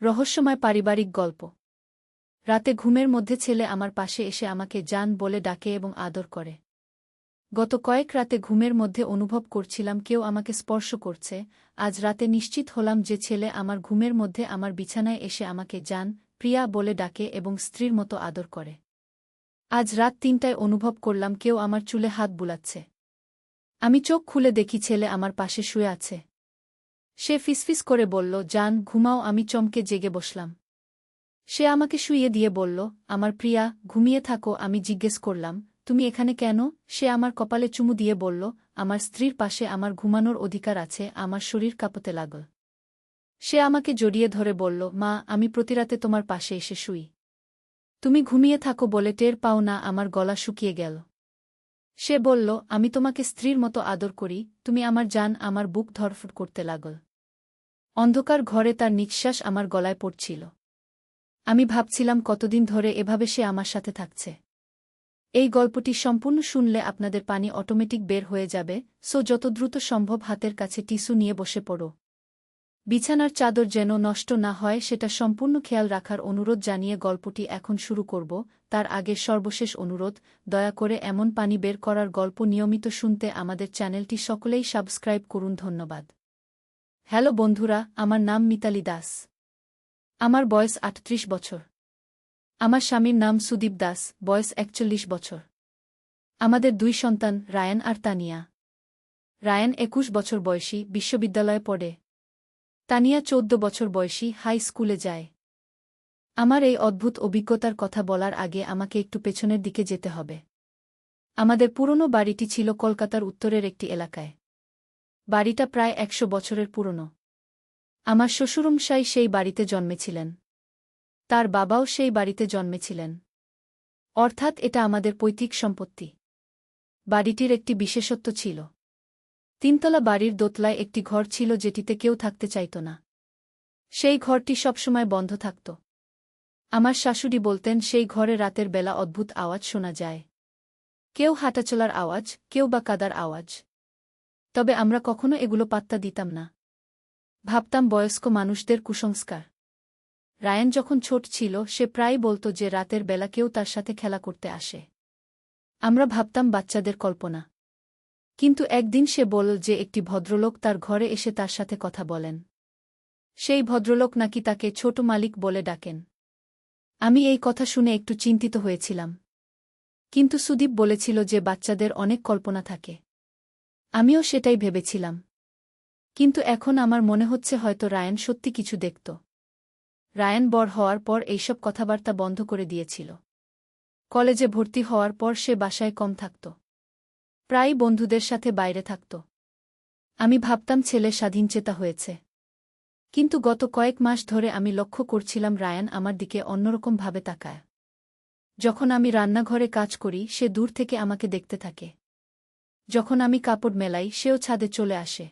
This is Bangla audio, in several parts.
রহস্যময় পারিবারিক গল্প। রাতে ঘুমের মধ্যে ছেলে আমার পাশে এসে আমাকে জান বলে ডাকে এবং আদর করে। গত কয়েক রাতে ঘুমের মধ্যে অনুভব করছিলাম কেউ আমাকে স্পর্শ করছে। আজ রাতে নিশ্চিত হলাম যে ছেলে আমার ঘুমের মধ্যে আমার বিছানায় এসে আমাকে জান, প্রিয়া বলে ডাকে এবং স্ত্রীর মতো আদর করে। আজ রাত ৩টায় অনুভব করলাম কেউ আমার চুলে হাত বুলাচ্ছে। আমি চোখ খুলে দেখি ছেলে আমার পাশে শুয়ে আছে। সে ফিসফিস করে বলল, জান ঘুমাও। আমি চমকে জেগে বসলাম। সে আমাকে শুইয়ে দিয়ে বলল, আমার প্রিয়া, ঘুমিয়ে থাকো। আমি জিজ্ঞেস করলাম, তুমি এখানে কেন? সে আমার কপালে চুমু দিয়ে বলল, আমার স্ত্রীর পাশে আমার ঘুমানোর অধিকার আছে। আমার শরীর কাঁপতে লাগল। সে আমাকে জড়িয়ে ধরে বলল, মা, আমি প্রতিরাতে তোমার পাশে এসে শুই। তুমি ঘুমিয়ে থাকো বলে টের পাও না আমার গলা শুকিয়ে গেল। সে বলল, আমি তোমাকে স্ত্রীর মতো আদর করি, তুমি আমার জান। আমার বুক ধড়ফড় করতে লাগল। অন্ধকার ঘরে তার নিঃশ্বাস আমার গলায় পড়ছিল। আমি ভাবছিলাম কতদিন ধরে এভাবে সে আমার সাথে থাকছে। এই গল্পটি সম্পূর্ণ শুনলে আপনাদের পানি অটোমেটিক বের হয়ে যাবে, সো যত দ্রুত সম্ভব হাতের কাছে টিস্যু নিয়ে বসে পড়ো। বিছানার চাদর যেন নষ্ট না হয় সেটা সম্পূর্ণ খেয়াল রাখার অনুরোধ জানিয়ে গল্পটি এখন শুরু করব। তার আগে সর্বশেষ অনুরোধ, দয়া করে এমন পানি বের করার গল্প নিয়মিত শুনতে আমাদের চ্যানেলটি সকলেই সাবস্ক্রাইব করুন। ধন্যবাদ। হ্যালো বন্ধুরা, আমার নাম মিতালি দাস। আমার বয়স ৩৮ বছর। আমার স্বামীর নাম সুদীপ দাস, বয়স ৪১ বছর। আমাদের ২ সন্তান, রায়ান আর তানিয়া। রায়ান ২১ বছর বয়সী, বিশ্ববিদ্যালয়ে পড়ে। তানিয়া ১৪ বছর বয়সী, হাই স্কুলে যায়। আমার এই অদ্ভুত অভিজ্ঞতার কথা বলার আগে আমাকে একটু পেছনের দিকে যেতে হবে। আমাদের পুরনো বাড়িটি ছিল কলকাতার উত্তরের একটি এলাকায়। বাড়িটা প্রায় ১০০ বছরের পুরনো। আমার শ্বশুরমশাই সেই বাড়িতে জন্মেছিলেন। তার বাবাও সেই বাড়িতে জন্মেছিলেন। অর্থাৎ এটা আমাদের পৈতৃক সম্পত্তি। বাড়িটির একটি বিশেষত্ব ছিল। ৩তলা বাড়ির দোতলায় একটি ঘর ছিল যেটিতে কেউ থাকতে চাইত না। সেই ঘরটি সবসময় বন্ধ থাকত। আমার শাশুড়ি বলতেন সেই ঘরে রাতের বেলা অদ্ভুত আওয়াজ শোনা যায়। কেউ হাঁটাচলার আওয়াজ, কেউ বা কাদার আওয়াজ। তবে আমরা কখনো এগুলো পাত্তা দিতাম না। ভাবতাম বয়স্ক মানুষদের কুসংস্কার। রায়ান যখন ছোট ছিল সে প্রায়ই বলত যে রাতের বেলা কেউ তার সাথে খেলা করতে আসে। আমরা ভাবতাম বাচ্চাদের কল্পনা। কিন্তু একদিন সে বলল যে একটি ভদ্রলোক তার ঘরে এসে তার সাথে কথা বলেন। সেই ভদ্রলোক নাকি তাকে ছোট মালিক বলে ডাকেন। আমি এই কথা শুনে একটু চিন্তিত হয়েছিলাম। কিন্তু সুদীপ বলেছিল যে বাচ্চাদের অনেক কল্পনা থাকে। আমিও সেটাই ভেবেছিলাম। কিন্তু এখন আমার মনে হচ্ছে হয়তো রায়ান সত্যি কিছু দেখত। রায়ান বড় হওয়ার পর এইসব কথাবার্তা বন্ধ করে দিয়েছিল। কলেজে ভর্তি হওয়ার পর সে বাসায় কম থাকত। প্রায়ই বন্ধুদের সাথে বাইরে থাকত। আমি ভাবতাম ছেলে স্বাধীনচেতা হয়েছে। কিন্তু গত কয়েক মাস ধরে আমি লক্ষ্য করছিলাম রায়ান আমার দিকে অন্যরকম ভাবে তাকায়। যখন আমি রান্নাঘরে কাজ করি সে দূর থেকে আমাকে দেখতে থাকে। যখন আমি কাপড় মেলাই সেও ছাদে চলে আসে।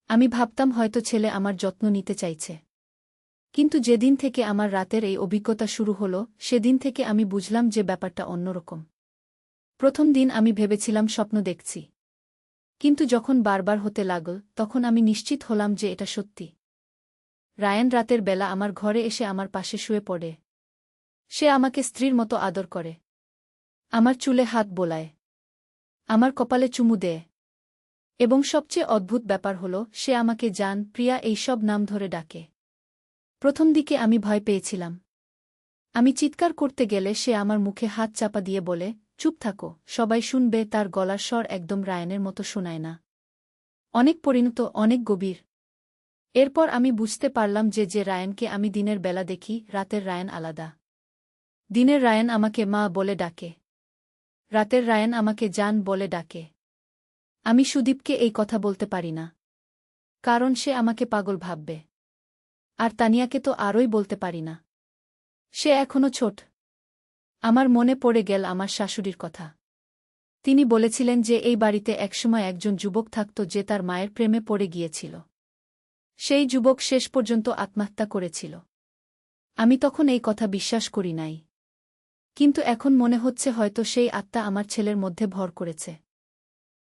আমি ভাবতাম হয়তো ছেলে আমার যত্ন নিতে চাইছে। কিন্তু যেদিন থেকে আমার রাতের এই অভিজ্ঞতা শুরু হলো সেদিন থেকে আমি বুঝলাম যে ব্যাপারটা অন্যরকম। প্রথম দিন আমি ভেবেছিলাম স্বপ্ন দেখছি। কিন্তু যখন বারবার হতে লাগল তখন আমি নিশ্চিত হলাম যে এটা সত্যি। রায়ান রাতের বেলা আমার ঘরে এসে আমার পাশে শুয়ে পড়ে। সে আমাকে স্ত্রীর মতো আদর করে। আমার চুলে হাত বোলায়। আমার কপালে চুমু দেয়। এবং সবচেয়ে অদ্ভুত ব্যাপার হল সে আমাকে জান, প্রিয়া এই সব নাম ধরে ডাকে। প্রথম দিকে আমি ভয় পেয়েছিলাম। আমি চিৎকার করতে গেলে সে আমার মুখে হাত চাপা দিয়ে বলে, চুপ থাকো, সবাই শুনবে। তার গলার স্বর একদম রায়ানের মতো শোনায় না। অনেক পরিণত, অনেক গভীর। এরপর আমি বুঝতে পারলাম যে রায়ানকে আমি দিনের বেলা দেখি, রাতের রায়ান আলাদা। দিনের রায়ান আমাকে মা বলে ডাকে। রাতের রায়ান আমাকে জান বলে ডাকে। আমি সুদীপকে এই কথা বলতে পারি না। কারণ সে আমাকে পাগল ভাববে। আর তানিয়াকে তো আরই বলতে পারি না। সে এখনো ছোট। আমার মনে পড়ে গেল আমার শাশুড়ির কথা। তিনি বলেছিলেন যে এই বাড়িতে একসময় একজন যুবক থাকত যে তার মায়ের প্রেমে পড়ে গিয়েছিল। সেই যুবক শেষ পর্যন্ত আত্মহত্যা করেছিল। আমি তখন এই কথা বিশ্বাস করি নাই। কিন্তু এখন মনে হচ্ছে হয়তো সেই আত্মা আমার ছেলের মধ্যে ভর করেছে।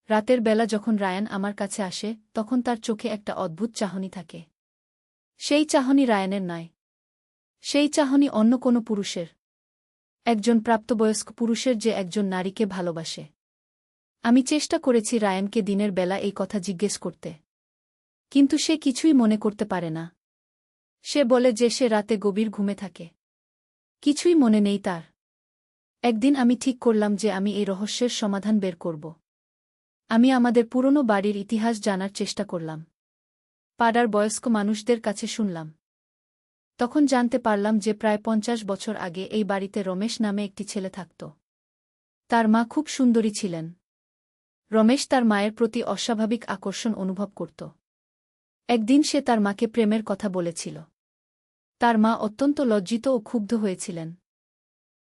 রাতের বেলা যখন রায়ান আমার কাছে আসে তখন তার চোখে একটা অদ্ভুত চাহনি থাকে। সেই চাহনি রায়ানের নয়। সেই চাহনি অন্য কোনো পুরুষের, একজন প্রাপ্তবয়স্ক পুরুষের যে একজন নারীকে ভালোবাসে। আমি চেষ্টা করেছি রায়ানকে দিনের বেলা এই কথা জিজ্ঞেস করতে, কিন্তু সে কিছুই মনে করতে পারে না। সে বলে যে সে রাতে গভীর ঘুমে থাকে, কিছুই মনে নেই তার। একদিন আমি ঠিক করলাম যে আমি এই রহস্যের সমাধান বের করব। আমি আমাদের পুরনো বাড়ির ইতিহাস জানার চেষ্টা করলাম, পাড়ার বয়স্ক মানুষদের কাছে শুনলাম। তখন জানতে পারলাম যে প্রায় 50 বছর আগে এই বাড়িতে রমেশ নামে একটি ছেলে থাকত। তার মা খুব সুন্দরী ছিলেন। রমেশ তার মায়ের প্রতি অস্বাভাবিক আকর্ষণ অনুভব করত। একদিন সে তার মাকে প্রেমের কথা বলেছিল। তার মা অত্যন্ত লজ্জিত ও ক্ষুব্ধ হয়েছিলেন।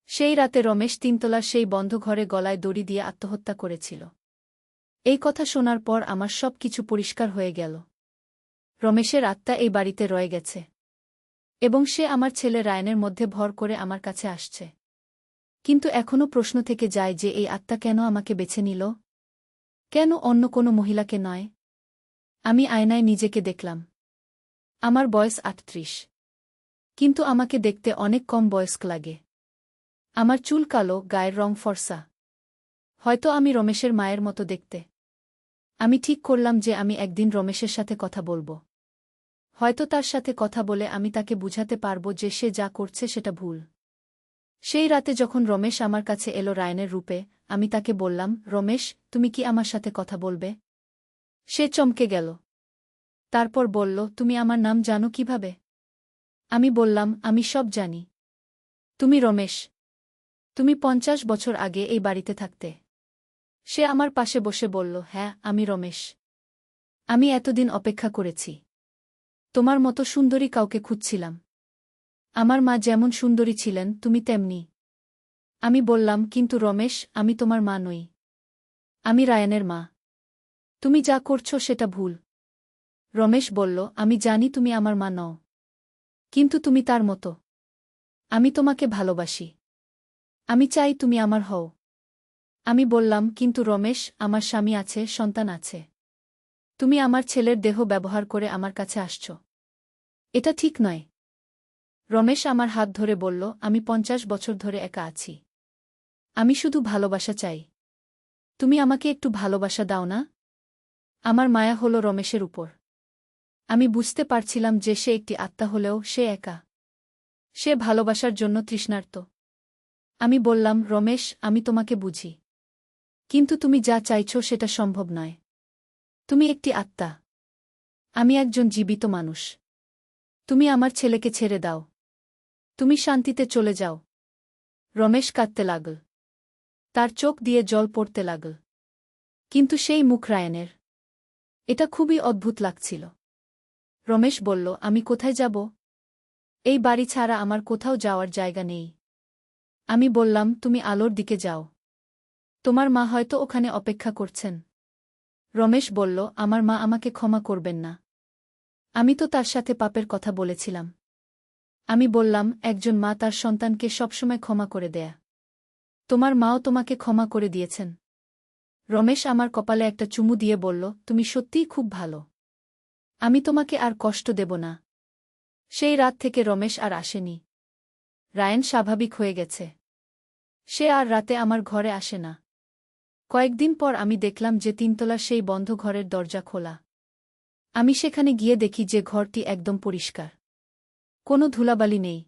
সেই রাতে রমেশ তিনতলার সেই বন্ধ ঘরে গলায় দড়ি দিয়ে আত্মহত্যা করেছিল। এই কথা শোনার পর আমার সব কিছু পরিষ্কার হয়ে গেল। রমেশের আত্মা এই বাড়িতে রয়ে গেছে, এবং সে আমার ছেলে রায়ানের মধ্যে ভর করে আমার কাছে আসছে। কিন্তু এখনও প্রশ্ন থেকে যায় যে এই আত্মা কেন আমাকে বেছে নিল? কেন অন্য কোনো মহিলাকে নয়? আমি আয়নায় নিজেকে দেখলাম। আমার বয়স 38, কিন্তু আমাকে দেখতে অনেক কম বয়স্ক লাগে। আমার চুল কালো, গায়ের রং ফর্সা। হয়তো আমি রমেশের মায়ের মতো দেখতে। আমি ঠিক করলাম যে আমি একদিন রমেশের সাথে কথা বলবো। হয়তো তার সাথে কথা বলে আমি তাকে বুঝাতে পারব যে সে যা করছে সেটা ভুল। সেই রাতে যখন রমেশ আমার কাছে এলো রায়ানের রূপে, আমি তাকে বললাম, রমেশ, তুমি কি আমার সাথে কথা বলবে? সে চমকে গেল। তারপর বলল, তুমি আমার নাম জানো কিভাবে? আমি বললাম, আমি সব জানি। তুমি রমেশ। তুমি 50 বছর আগে এই বাড়িতে থাকতে। সে আমার পাশে বসে বলল, হ্যাঁ, আমি রমেশ। আমি এতদিন অপেক্ষা করেছি। তোমার মতো সুন্দরী কাউকে খুঁজছিলাম। আমার মা যেমন সুন্দরী ছিলেন, তুমি তেমনি। আমি বললাম, কিন্তু রমেশ, আমি তোমার মা নই। আমি রায়ানের মা। তুমি যা করছো সেটা ভুল। রমেশ বলল, আমি জানি তুমি আমার মা নও, কিন্তু তুমি তার মতো। আমি তোমাকে ভালোবাসি। আমি চাই তুমি আমার হও। আমি বললাম, কিন্তু রমেশ, আমার স্বামী আছে, সন্তান আছে। তুমি আমার ছেলের দেহ ব্যবহার করে আমার কাছে আসছ। এটা ঠিক নয়। রমেশ আমার হাত ধরে বলল, আমি 50 বছর ধরে একা আছি। আমি শুধু ভালোবাসা চাই। তুমি আমাকে একটু ভালোবাসা দাও না? আমার মায়া হল রমেশের উপর। আমি বুঝতে পারছিলাম যে সে একটি আত্মা হলেও সে একা। সে ভালোবাসার জন্য তৃষ্ণার্ত। আমি বললাম, রমেশ, আমি তোমাকে বুঝি। কিন্তু তুমি যা চাইছ সেটা সম্ভব নয়। তুমি একটি আত্মা। আমি একজন জীবিত মানুষ। তুমি আমার ছেলেকে ছেড়ে দাও। তুমি শান্তিতে চলে যাও। রমেশ কাঁদতে লাগল। তার চোখ দিয়ে জল পড়তে লাগল। কিন্তু সেই মুখ রায়ানের। এটা খুবই অদ্ভুত লাগছিল। রমেশ বলল, আমি কোথায় যাব? এই বাড়ি ছাড়া আমার কোথাও যাওয়ার জায়গা নেই। আমি বললাম, তুমি আলোর দিকে যাও। তোমার মা হয়তো ওখানে অপেক্ষা করছেন। রমেশ বলল, আমার মা আমাকে ক্ষমা করবেন না। আমি তো তার সাথে পাপের কথা বলেছিলাম। আমি বললাম, একজন মা তার সন্তানকে সবসময় ক্ষমা করে দেয়া। তোমার মাও তোমাকে ক্ষমা করে দিয়েছেন। রমেশ আমার কপালে একটা চুমু দিয়ে বলল, তুমি সত্যিই খুব ভালো। আমি তোমাকে আর কষ্ট দেব না। সেই রাত থেকে রমেশ আর আসেনি। রায়ান স্বাভাবিক হয়ে গেছে। সে আর রাতে আমার ঘরে আসে না। কয়েকদিন পর আমি দেখলাম যে তিনতলার সেই বন্ধ ঘরের দরজা খোলা। আমি সেখানে গিয়ে দেখি যে ঘরটি একদম পরিষ্কার। কোনো ধুলাবালি নেই।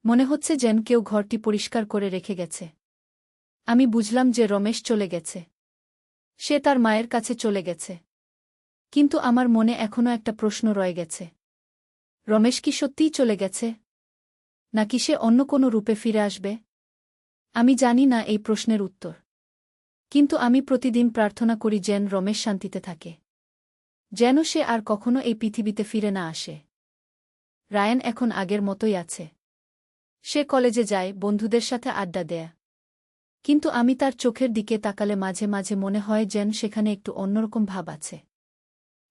মনে হচ্ছে যেন কেউ ঘরটি পরিষ্কার করে রেখে গেছে। আমি বুঝলাম যে রমেশ চলে গেছে। সে তার মায়ের কাছে চলে গেছে। কিন্তু আমার মনে এখনও একটা প্রশ্ন রয়ে গেছে। রমেশ কি সত্যিই চলে গেছে? নাকি সে অন্য কোনো রূপে ফিরে আসবে? আমি জানি না এই প্রশ্নের উত্তর। কিন্তু আমি প্রতিদিন প্রার্থনা করি যেন রমেশ শান্তিতে থাকে। যেন সে আর কখনো এই পৃথিবীতে ফিরে না আসে। রায়ান এখন আগের মতোই আছে। সে কলেজে যায়, বন্ধুদের সাথে আড্ডা দেয়। কিন্তু আমি তার চোখের দিকে তাকালে মাঝে মাঝে মনে হয় যেন সেখানে একটু অন্যরকম ভাব আছে।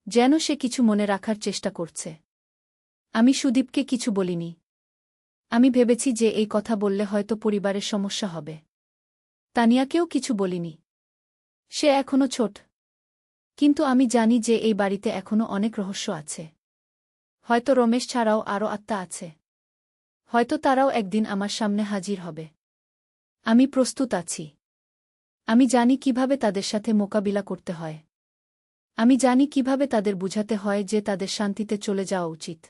যেন সে কিছু মনে রাখার চেষ্টা করছে। আমি সুদীপকে কিছু বলিনি। আমি ভেবেছি যে এই কথা বললে হয়তো পরিবারের সমস্যা হবে। তানিয়াকেও কিছু বলিনি। সে এখনো ছোট। কিন্তু আমি জানি যে এই বাড়িতে এখনো অনেক রহস্য আছে। হয়তো রমেশ ছাড়াও আরও আত্মা আছে। হয়তো তারাও একদিন আমার সামনে হাজির হবে। আমি প্রস্তুত আছি। আমি জানি কিভাবে তাদের সাথে মোকাবিলা করতে হয়। আমি জানি কিভাবে তাদের বুঝাতে হয় যে তাদের শান্তিতে চলে যাওয়া উচিত।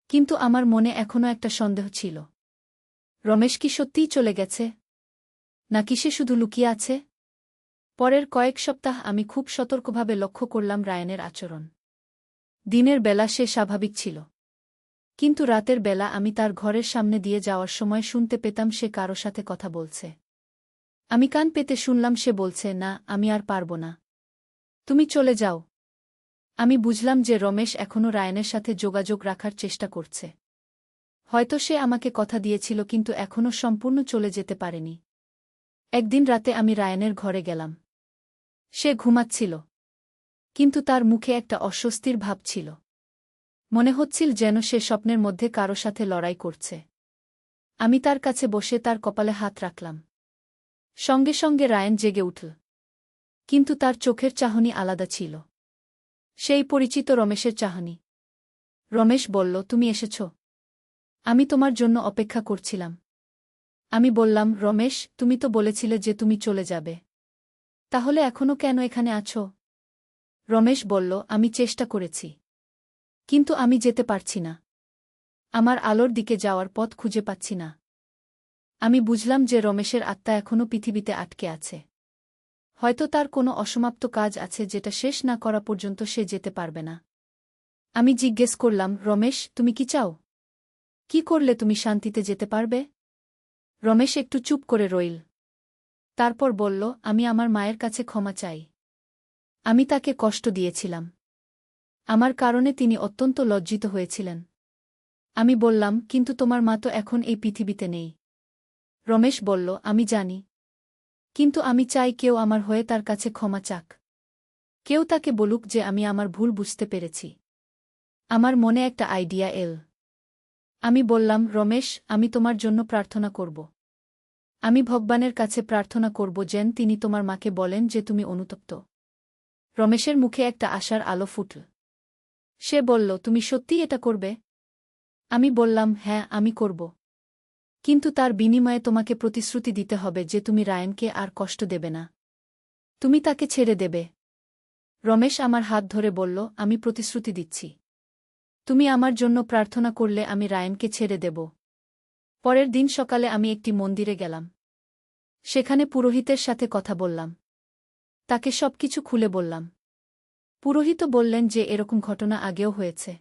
কিন্তু আমার মনে এখনও একটা সন্দেহ ছিল। রমেশ কি সত্যিই চলে গেছে? নাকি সে শুধু লুকিয়ে আছে? পরের কয়েক সপ্তাহ আমি খুব সতর্কভাবে লক্ষ্য করলাম রায়ানের আচরণ। দিনের বেলা সে স্বাভাবিক ছিল। কিন্তু রাতের বেলা আমি তার ঘরের সামনে দিয়ে যাওয়ার সময় শুনতে পেতাম সে কারো সাথে কথা বলছে। আমি কান পেতে শুনলাম সে বলছে, না, আমি আর পারব না। তুমি চলে যাও। আমি বুঝলাম যে রমেশ এখনও রায়ানের সাথে যোগাযোগ রাখার চেষ্টা করছে। হয়তো সে আমাকে কথা দিয়েছিল কিন্তু এখনও সম্পূর্ণ চলে যেতে পারেনি। একদিন রাতে আমি রায়ানের ঘরে গেলাম। সে ঘুমাচ্ছিল। কিন্তু তার মুখে একটা অস্বস্তির ভাব ছিল। মনে হচ্ছিল যেন সে স্বপ্নের মধ্যে কারো সাথে লড়াই করছে। আমি তার কাছে বসে তার কপালে হাত রাখলাম। সঙ্গে সঙ্গে রায়ান জেগে উঠল। কিন্তু তার চোখের চাহনি আলাদা ছিল। সেই পরিচিত রমেশের চাহনি। রমেশ বলল, তুমি এসেছ? আমি তোমার জন্য অপেক্ষা করছিলাম। আমি বললাম, রমেশ, তুমি তো বলেছিলে যে তুমি চলে যাবে। তাহলে এখনও কেন এখানে আছো? রমেশ বলল, আমি চেষ্টা করেছি। কিন্তু আমি যেতে পারছি না। আমার আলোর দিকে যাওয়ার পথ খুঁজে পাচ্ছি না। আমি বুঝলাম যে রমেশের আত্মা এখনও পৃথিবীতে আটকে আছে। হয়তো তার কোনো অসমাপ্ত কাজ আছে যেটা শেষ না করা পর্যন্ত সে যেতে পারবে না। আমি জিজ্ঞেস করলাম, রমেশ, তুমি কি চাও? কি করলে তুমি শান্তিতে যেতে পারবে? রমেশ একটু চুপ করে রইল। তারপর বলল, আমি আমার মায়ের কাছে ক্ষমা চাই। আমি তাকে কষ্ট দিয়েছিলাম। আমার কারণে তিনি অত্যন্ত লজ্জিত হয়েছিলেন। আমি বললাম, কিন্তু তোমার মা তো এখন এই পৃথিবীতে নেই। রমেশ বলল, আমি জানি। কিন্তু আমি চাই কেউ আমার হয়ে তার কাছে ক্ষমা চাক। কেউ তাকে বলুক যে আমি আমার ভুল বুঝতে পেরেছি। আমার মনে একটা আইডিয়া এল। আমি বললাম, রমেশ, আমি তোমার জন্য প্রার্থনা করব। আমি ভগবানের কাছে প্রার্থনা করব যেন তিনি তোমার মাকে বলেন যে তুমি অনুতপ্ত। রমেশের মুখে একটা আশার আলো ফুটল। সে বলল, তুমি সত্যিই এটা করবে? আমি বললাম, হ্যাঁ, আমি করব। কিন্তু তার বিনিময়ে তোমাকে প্রতিশ্রুতি দিতে হবে যে তুমি রায়ানকে আর কষ্ট দেবে না। তুমি তাকে ছেড়ে দেবে। রমেশ আমার হাত ধরে বলল, আমি প্রতিশ্রুতি দিচ্ছি। তুমি আমার জন্য প্রার্থনা করলে আমি রায়ানকে ছেড়ে দেব। পরের দিন সকালে আমি একটি মন্দিরে গেলাম। সেখানে পুরোহিতের সাথে কথা বললাম। তাকে সবকিছু খুলে বললাম। পুরোহিত বললেন যে এরকম ঘটনা আগেও হয়েছে।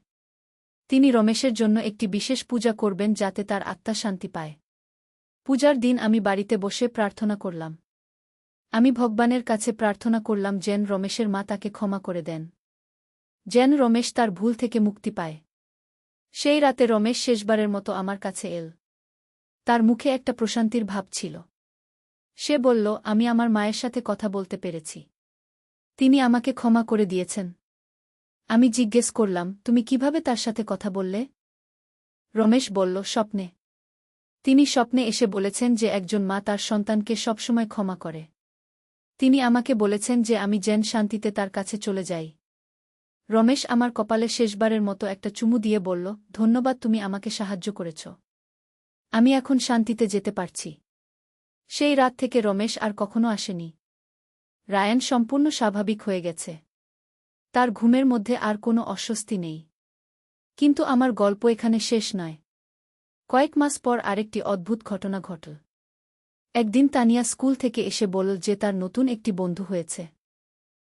তিনি রমেশের জন্য একটি বিশেষ পূজা করবেন যাতে তার আত্মা শান্তি পায়। পূজার দিন আমি বাড়িতে বসে প্রার্থনা করলাম। আমি ভগবানের কাছে প্রার্থনা করলাম যেন রমেশের মা তাকে ক্ষমা করে দেন। যেন রমেশ তার ভুল থেকে মুক্তি পায়। সেই রাতে রমেশ শেষবারের মতো আমার কাছে এল। তার মুখে একটা প্রশান্তির ভাব ছিল। সে বলল, আমি আমার মায়ের সাথে কথা বলতে পেরেছি। তিনি আমাকে ক্ষমা করে দিয়েছেন। আমি জিজ্ঞেস করলাম, তুমি কিভাবে তার সাথে কথা বললে? রমেশ বলল, স্বপ্নে। তিনি স্বপ্নে এসে বলেছেন যে একজন মা তার সন্তানকে সবসময় ক্ষমা করে। তিনি আমাকে বলেছেন যে আমি যেন শান্তিতে তার কাছে চলে যাই। রমেশ আমার কপালে শেষবারের মতো একটা চুমু দিয়ে বলল, ধন্যবাদ, তুমি আমাকে সাহায্য করেছ। আমি এখন শান্তিতে যেতে পারছি। সেই রাত থেকে রমেশ আর কখনো আসেনি। রায়ান সম্পূর্ণ স্বাভাবিক হয়ে গেছে। তার ঘুমের মধ্যে আর কোনো অস্বস্তি নেই। কিন্তু আমার গল্প এখানে শেষ নয়। কয়েক মাস পর আরেকটি অদ্ভুত ঘটনা ঘটল। একদিন তানিয়া স্কুল থেকে এসে বলল যে তার নতুন একটি বন্ধু হয়েছে।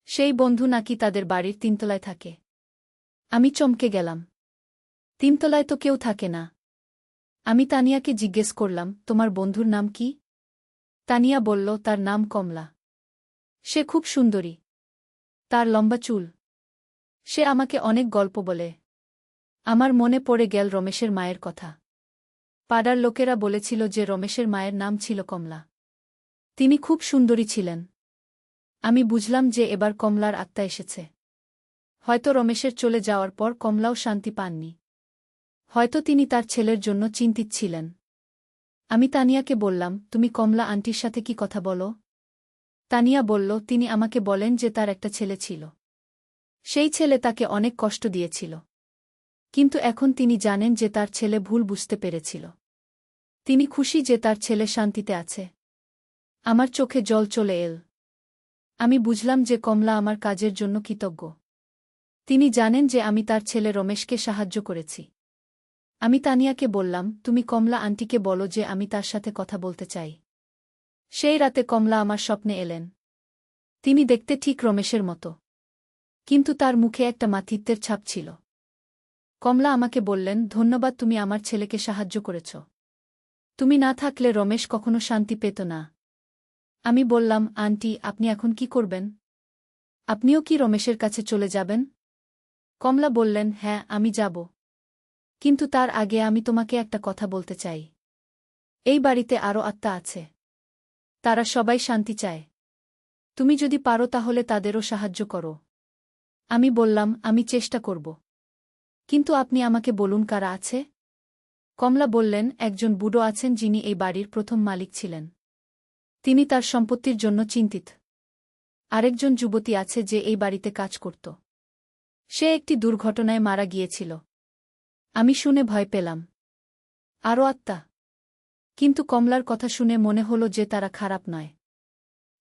সেই বন্ধু নাকি তাদের বাড়ির তিনতলায় থাকে। আমি চমকে গেলাম। তিনতলায় তো কেউ থাকে না। আমি তানিয়াকে জিজ্ঞেস করলাম, তোমার বন্ধুর নাম কি? তানিয়া বলল, তার নাম কমলা। সে খুব সুন্দরী। তার লম্বা চুল। সে আমাকে অনেক গল্প বলে। আমার মনে পড়ে গেল রমেশের মায়ের কথা। পাড়ার লোকেরা বলেছিল যে রমেশের মায়ের নাম ছিল কমলা। তিনি খুব সুন্দরী ছিলেন। আমি বুঝলাম যে এবার কমলার আত্মা এসেছে। হয়তো রমেশের চলে যাওয়ার পর কমলাও শান্তি পাননি। হয়তো তিনি তার ছেলের জন্য চিন্তিত ছিলেন। আমি তানিয়াকে বললাম, তুমি কমলা আন্টির সাথে কি কথা বলো? তানিয়া বলল, তিনি আমাকে বলেন যে তার একটা ছেলে ছিল। সেই ছেলে তাকে অনেক কষ্ট দিয়েছিল। কিন্তু এখন তিনি জানেন যে তার ছেলে ভুল বুঝতে পেরেছিল। তিনি খুশি যে তার ছেলে শান্তিতে আছে। আমার চোখে জল চলে এল। আমি বুঝলাম যে কমলা আমার কাজের জন্য কৃতজ্ঞ। তিনি জানেন যে আমি তার ছেলে রমেশকে সাহায্য করেছি। আমি তানিয়াকে বললাম, তুমি কমলা আন্টিকে বলো যে আমি তার সাথে কথা বলতে চাই। সেই রাতে কমলা আমার স্বপ্নে এলেন। তিনি দেখতে ঠিক রমেশের মতো, কিন্তু তার মুখে একটা মাতৃত্বের ছাপ ছিল। কমলা আমাকে বললেন, ধন্যবাদ, তুমি আমার ছেলেকে সাহায্য করেছ। তুমি না থাকলে রমেশ কখনো শান্তি পেত না। আমি বললাম, আন্টি, আপনি এখন কি করবেন? আপনিও কি রমেশের কাছে চলে যাবেন? কমলা বললেন, হ্যাঁ, আমি যাব। কিন্তু তার আগে আমি তোমাকে একটা কথা বলতে চাই। এই বাড়িতে আরও আত্মা আছে। তারা সবাই শান্তি চায়। তুমি যদি পারো তাহলে তাদেরও সাহায্য করো। আমি বললাম, আমি চেষ্টা করব। কিন্তু আপনি আমাকে বলুন কারা আছে? কমলা বললেন, একজন বুড়ো আছেন যিনি এই বাড়ির প্রথম মালিক ছিলেন। তিনি তার সম্পত্তির জন্য চিন্তিত। আরেকজন যুবতী আছে যে এই বাড়িতে কাজ করত। সে একটি দুর্ঘটনায় মারা গিয়েছিল। আমি শুনে ভয় পেলাম। আরও আত্মা? কিন্তু কমলার কথা শুনে মনে হল যে তারা খারাপ নয়।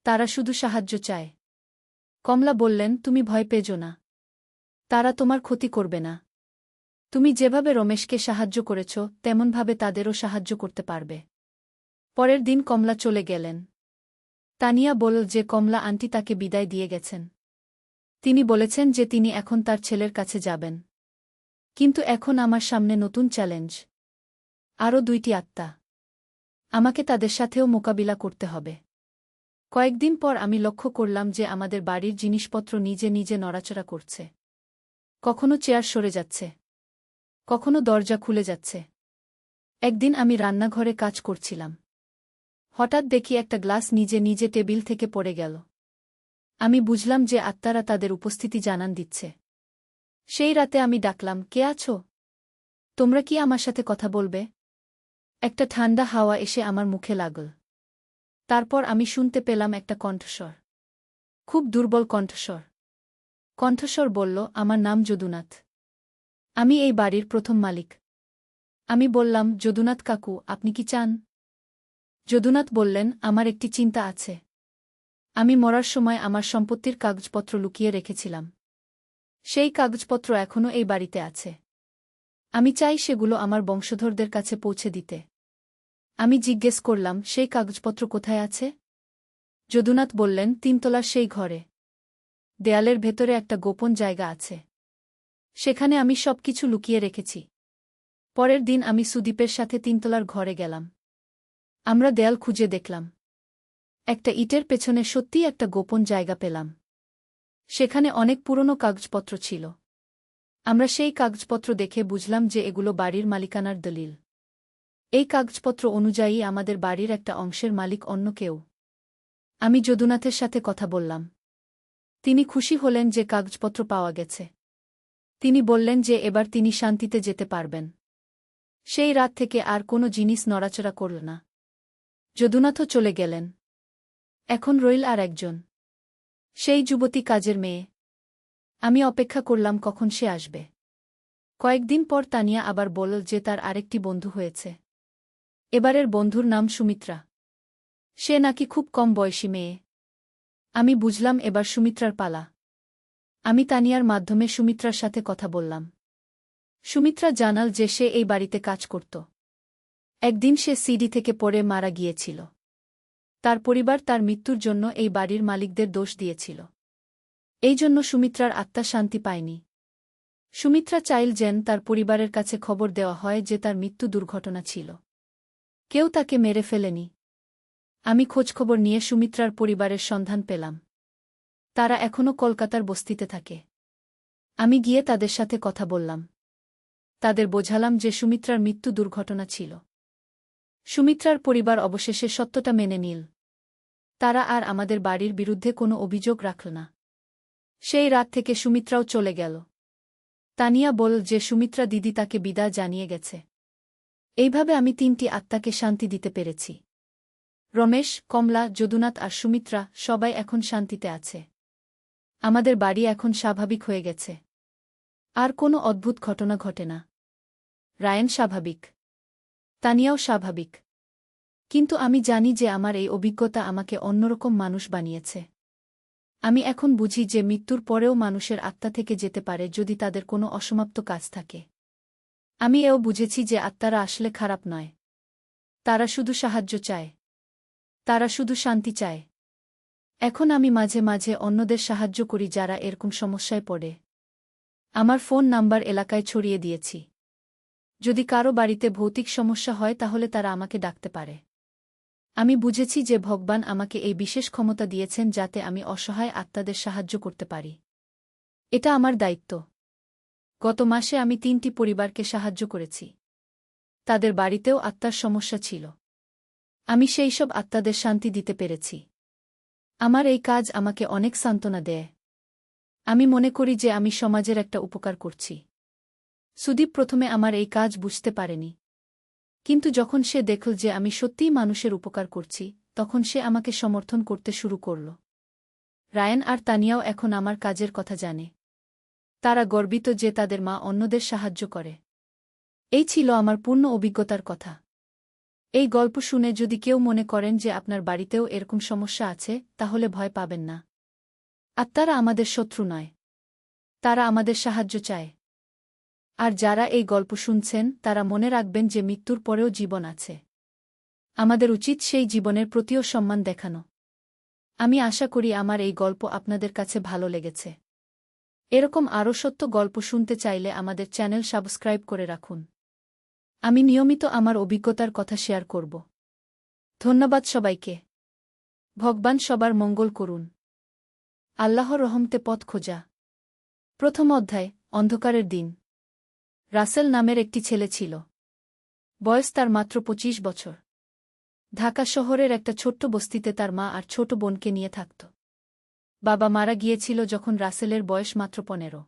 তারা শুধু সাহায্য চায়। কমলা বললেন, তুমি ভয় পেজো না। তারা তোমার ক্ষতি করবে না। তুমি যেভাবে রমেশকে সাহায্য করেছ তেমনভাবে তাদেরও সাহায্য করতে পারবে। পরের দিন কমলা চলে গেলেন। তানিয়া বলল যে কমলা আন্টি তাকে বিদায় দিয়ে গেছেন। তিনি বলেছেন যে তিনি এখন তার ছেলের কাছে যাবেন। কিন্তু এখন আমার সামনে নতুন চ্যালেঞ্জ। আরও 2টি আত্মা। আমাকে তাদের সাথেও মোকাবিলা করতে হবে। কয়েকদিন পর আমি লক্ষ্য করলাম যে আমাদের বাড়ির জিনিসপত্র নিজে নিজে নড়াচড়া করছে। কখনো চেয়ার সরে যাচ্ছে, কখনো দরজা খুলে যাচ্ছে। একদিন আমি রান্নাঘরে কাজ করছিলাম। হঠাৎ দেখি একটা গ্লাস নিজে নিজে টেবিল থেকে পড়ে গেল। আমি বুঝলাম যে আত্মারা তাদের উপস্থিতি জানান দিচ্ছে। সেই রাতে আমি ডাকলাম, কে আছো? তোমরা কি আমার সাথে কথা বলবে? একটা ঠান্ডা হাওয়া এসে আমার মুখে লাগল। তারপর আমি শুনতে পেলাম একটা কণ্ঠস্বর। খুব দুর্বল কণ্ঠস্বর। কণ্ঠস্বর বলল, আমার নাম যদুনাথ। আমি এই বাড়ির প্রথম মালিক। আমি বললাম, যদুনাথ কাকু, আপনি কি চান? যদুনাথ বললেন, আমার একটি চিন্তা আছে। আমি মরার সময় আমার সম্পত্তির কাগজপত্র লুকিয়ে রেখেছিলাম। সেই কাগজপত্র এখনও এই বাড়িতে আছে। আমি চাই সেগুলো আমার বংশধরদের কাছে পৌঁছে দিতে। আমি জিজ্ঞেস করলাম, সেই কাগজপত্র কোথায় আছে? যদুনাথ বললেন, 3 তলার সেই ঘরে। দেয়ালের ভেতরে একটা গোপন জায়গা আছে। সেখানে আমি সবকিছু লুকিয়ে রেখেছি। পরের দিন আমি সুদীপের সাথে 3 তলার ঘরে গেলাম। আমরা দেয়াল খুঁজে দেখলাম। একটা ইটের পেছনে সত্যিই একটা গোপন জায়গা পেলাম। সেখানে অনেক পুরনো কাগজপত্র ছিল। আমরা সেই কাগজপত্র দেখে বুঝলাম যে এগুলো বাড়ির মালিকানার দলিল। এই কাগজপত্র অনুযায়ী আমাদের বাড়ির একটা অংশের মালিক অন্য কেউ। আমি যদুনাথের সাথে কথা বললাম। তিনি খুশি হলেন যে কাগজপত্র পাওয়া গেছে। তিনি বললেন যে এবার তিনি শান্তিতে যেতে পারবেন। সেই রাত থেকে আর কোনো জিনিস নড়াচড়া করল না। যদুনাথও চলে গেলেন। এখন রইল আর একজন। সেই যুবতী কাজের মেয়ে। আমি অপেক্ষা করলাম কখন সে আসবে। কয়েকদিন পর তানিয়া আবার বলল যে তার আরেকটি বন্ধু হয়েছে। এবারের বন্ধুর নাম সুমিত্রা। সে নাকি খুব কম বয়সী মেয়ে। আমি বুঝলাম এবার সুমিত্রার পালা। আমি তানিয়ার মাধ্যমে সুমিত্রার সাথে কথা বললাম। সুমিত্রা জানাল যে সে এই বাড়িতে কাজ করত। একদিন সে সিঁড়ি থেকে পড়ে মারা গিয়েছিল। তার পরিবার তার মৃত্যুর জন্য এই বাড়ির মালিকদের দোষ দিয়েছিল। এই জন্য সুমিত্রার আত্মা শান্তি পায়নি। সুমিত্রা চাইল যেন তার পরিবারের কাছে খবর দেওয়া হয় যে তার মৃত্যু দুর্ঘটনা ছিল। কেউ তাকে মেরে ফেলেনি। আমি খোঁজখবর নিয়ে সুমিত্রার পরিবারের সন্ধান পেলাম। তারা এখনও কলকাতার বস্তিতে থাকে। আমি গিয়ে তাদের সাথে কথা বললাম। তাদের বোঝালাম যে সুমিত্রার মৃত্যু দুর্ঘটনা ছিল। সুমিত্রার পরিবার অবশেষে সত্যটা মেনে নিল। তারা আর আমাদের বাড়ির বিরুদ্ধে কোনো অভিযোগ রাখল না। সেই রাত থেকে সুমিত্রাও চলে গেল। তানিয়া বলল যে সুমিত্রা দিদি তাকে বিদায় জানিয়ে গেছে। এইভাবে আমি 3টি আত্মাকে শান্তি দিতে পেরেছি। রমেশ, কমলা, যদুনাথ আর সুমিত্রা সবাই এখন শান্তিতে আছে। আমাদের বাড়ি এখন স্বাভাবিক হয়ে গেছে। আর কোনো অদ্ভুত ঘটনা ঘটে না। রায়ান স্বাভাবিক। তানিয়াও স্বাভাবিক। কিন্তু আমি জানি যে আমার এই অভিজ্ঞতা আমাকে অন্যরকম মানুষ বানিয়েছে। আমি এখন বুঝি যে মৃত্যুর পরেও মানুষের আত্মা থেকে যেতে পারে যদি তাদের কোনো অসমাপ্ত কাজ থাকে। আমি এও বুঝেছি যে আত্মারা আসলে খারাপ নয়। তারা শুধু সাহায্য চায়। তারা শুধু শান্তি চায়। এখন আমি মাঝে মাঝে অন্যদের সাহায্য করি যারা এরকম সমস্যায় পড়ে। আমার ফোন নাম্বার এলাকায় ছড়িয়ে দিয়েছি। যদি কারো বাড়িতে ভৌতিক সমস্যা হয় তাহলে তারা আমাকে ডাকতে পারে। আমি বুঝেছি যে ভগবান আমাকে এই বিশেষ ক্ষমতা দিয়েছেন যাতে আমি অসহায় আত্মাদের সাহায্য করতে পারি। এটা আমার দায়িত্ব। গত মাসে আমি 3টি পরিবারকে সাহায্য করেছি। তাদের বাড়িতেও আত্মার সমস্যা ছিল। আমি সেই সব আত্মাদের শান্তি দিতে পেরেছি। আমার এই কাজ আমাকে অনেক সান্ত্বনা দেয়। আমি মনে করি যে আমি সমাজের একটা উপকার করছি। সুদীপ প্রথমে আমার এই কাজ বুঝতে পারেনি। কিন্তু যখন সে দেখল যে আমি সত্যিই মানুষের উপকার করছি, তখন সে আমাকে সমর্থন করতে শুরু করল। রায়ান আর তানিয়াও এখন আমার কাজের কথা জানে। তারা গর্বিত যে তাদের মা অন্যদের সাহায্য করে। এই ছিল আমার পূর্ণ অভিজ্ঞতার কথা। এই গল্প শুনে যদি কেউ মনে করেন যে আপনার বাড়িতেও এরকম সমস্যা আছে, তাহলে ভয় পাবেন না। আত্মারা আমাদের শত্রু নয়। তারা আমাদের সাহায্য চায়। আর যারা এই গল্প শুনছেন তারা মনে রাখবেন যে মৃত্যুর পরেও জীবন আছে। আমাদের উচিত সেই জীবনের প্রতিও সম্মান দেখানো। আমি আশা করি আমার এই গল্প আপনাদের কাছে ভালো লেগেছে। এরকম আরও সত্য গল্প শুনতে চাইলে আমাদের চ্যানেল সাবস্ক্রাইব করে রাখুন। আমি নিয়মিত আমার অভিজ্ঞতার কথা শেয়ার করব। ধন্যবাদ সবাইকে। ভগবান সবার মঙ্গল করুন। আল্লাহর রহমতে পথ খোঁজা। প্রথম অধ্যায়, অন্ধকারের দিন। রাসেল নামের একটি ছেলে ছিল। বয়স তার মাত্র 25 বছর। ঢাকা শহরের একটা ছোট্ট বস্তিতে তার মা আর ছোট বোনকে নিয়ে থাকত। বাবা মারা গিয়েছিল যখন রাসেলের বয়স মাত্র 15।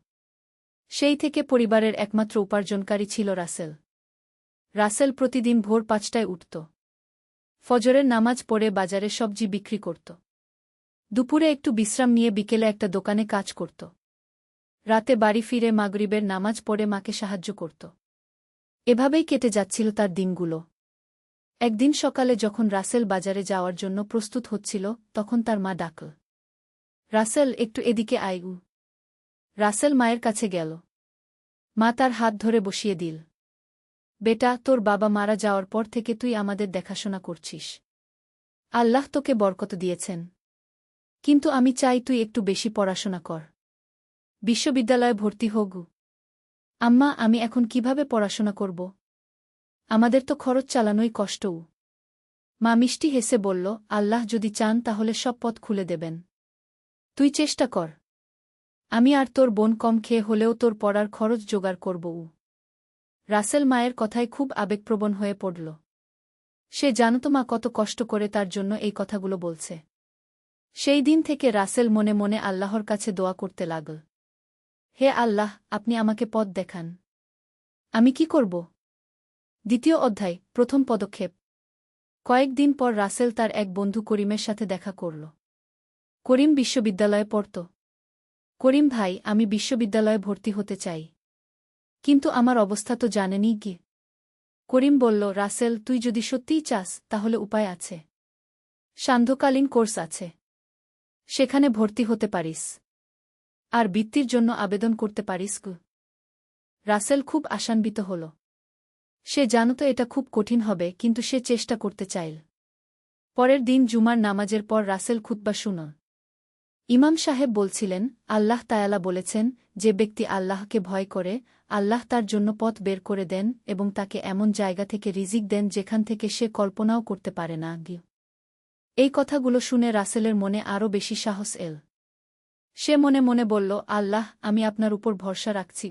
সেই থেকে পরিবারের একমাত্র উপার্জনকারী ছিল রাসেল। রাসেল প্রতিদিন ভোর 5টায় উঠত। ফজরের নামাজ পড়ে বাজারে সবজি বিক্রি করত। দুপুরে একটু বিশ্রাম নিয়ে বিকেলে একটা দোকানে কাজ করত। রাতে বাড়ি ফিরে মাগরিবের নামাজ পড়ে মাকে সাহায্য করত। এভাবেই কেটে যাচ্ছিল তার দিনগুলো। একদিন সকালে যখন রাসেল বাজারে যাওয়ার জন্য প্রস্তুত হচ্ছিল, তখন তার মা ডাকল, রাসেল, একটু এদিকে আয়। রাসেল মায়ের কাছে গেল। মা তার হাত ধরে বসিয়ে দিল। বেটা, তোর বাবা মারা যাওয়ার পর থেকে তুই আমাদের দেখাশোনা করছিস। আল্লাহ তোকে বরকত দিয়েছেন। কিন্তু আমি চাই তুই একটু বেশি পড়াশোনা কর। বিশ্ববিদ্যালয়ে ভর্তি হোক। আম্মা, আমি এখন কিভাবে পড়াশোনা করব? আমাদের তো খরচ চালানোই কষ্ট। মা মিষ্টি হেসে বলল, আল্লাহ যদি চান তাহলে সব পথ খুলে দেবেন। তুই চেষ্টা কর। আমি আর তোর বোন কম খেয়ে হলেও তোর পড়ার খরচ জোগাড় করব। রাসেল মায়ের কথায় খুব আবেগপ্রবণ হয়ে পড়ল। সে জানত মা কত কষ্ট করে তার জন্য এই কথাগুলো বলছে। সেই দিন থেকে রাসেল মনে মনে আল্লাহর কাছে দোয়া করতে লাগল। হে আল্লাহ, আপনি আমাকে পথ দেখান। আমি কি করব? দ্বিতীয় অধ্যায়, প্রথম পদক্ষেপ। কয়েকদিন পর রাসেল তার এক বন্ধু করিমের সাথে দেখা করল। করিম বিশ্ববিদ্যালয়ে পড়ত। করিম ভাই, আমি বিশ্ববিদ্যালয়ে ভর্তি হতে চাই। কিন্তু আমার অবস্থা তো জানেনই কি। করিম বলল, রাসেল, তুই যদি সত্যিই চাস তাহলে উপায় আছে। সান্ধ্যকালীন কোর্স আছে। সেখানে ভর্তি হতে পারিস। আর বৃত্তির জন্য আবেদন করতে পারিস। রাসেল খুব আশান্বিত হল। সে জানত এটা খুব কঠিন হবে, কিন্তু সে চেষ্টা করতে চাইল। পরের দিন জুমার নামাজের পর রাসেল খুতবা শুনল। ইমাম সাহেব বলছিলেন, আল্লাহ তায়ালা বলেছেন, যে ব্যক্তি আল্লাহকে ভয় করে, আল্লাহ তার জন্য পথ বের করে দেন এবং তাকে এমন জায়গা থেকে রিজিক দেন যেখান থেকে সে কল্পনাও করতে পারে না। এই কথাগুলো শুনে রাসেলের মনে আরও বেশি সাহস এল। সে মনে মনে বলল, আল্লাহ, আমি আপনার উপর ভরসা রাখছি।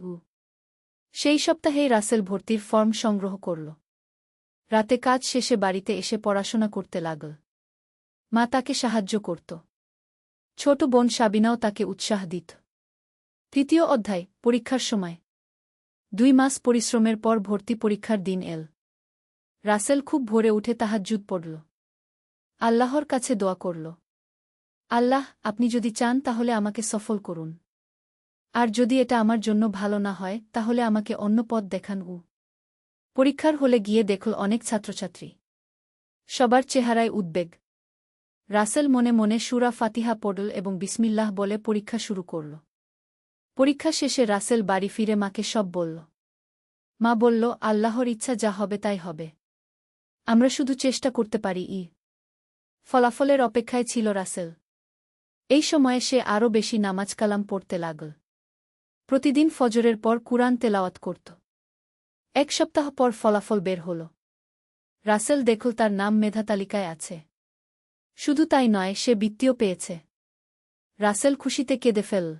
সেই সপ্তাহেই রাসেল ভর্তির ফর্ম সংগ্রহ করল। রাতে কাজ শেষে বাড়িতে এসে পড়াশোনা করতে লাগল। মা তাকে সাহায্য করত। ছোট বোন সাবিনাও তাকে উৎসাহ দিত। তৃতীয় অধ্যায়, পরীক্ষার সময়। 2 মাস পরিশ্রমের পর ভর্তি পরীক্ষার দিন এল। রাসেল খুব ভোরে উঠে তাহাজ্জুদ পড়ল। আল্লাহর কাছে দোয়া করল, আল্লাহ, আপনি যদি চান তাহলে আমাকে সফল করুন। আর যদি এটা আমার জন্য ভালো না হয় তাহলে আমাকে অন্য পথ দেখান। পরীক্ষার হলে গিয়ে দেখল অনেক ছাত্রছাত্রী। সবার চেহারায় উদ্বেগ। রাসেল মনে মনে সূরা ফাতিহা পড়ল এবং বিসমিল্লাহ বলে পরীক্ষা শুরু করল। পরীক্ষা শেষে রাসেল বাড়ি ফিরে মাকে সব বলল। মা বলল, আল্লাহর ইচ্ছা যা হবে তাই হবে। আমরা শুধু চেষ্টা করতে পারি। ফলাফলের অপেক্ষায় ছিল রাসেল। এই সময়ে সে আরও বেশি নামাজ কালাম পড়তে লাগল। প্রতিদিন ফজরের পর কুরআন তেলাওয়াত করত। এক সপ্তাহ পর ফলাফল বের হল। রাসেল দেখল তার নাম মেধা তালিকায় আছে। শুধু তাই নয়, সে বৃত্তিও পেয়েছে। রাসেল খুশিতে কেঁদে ফেলল।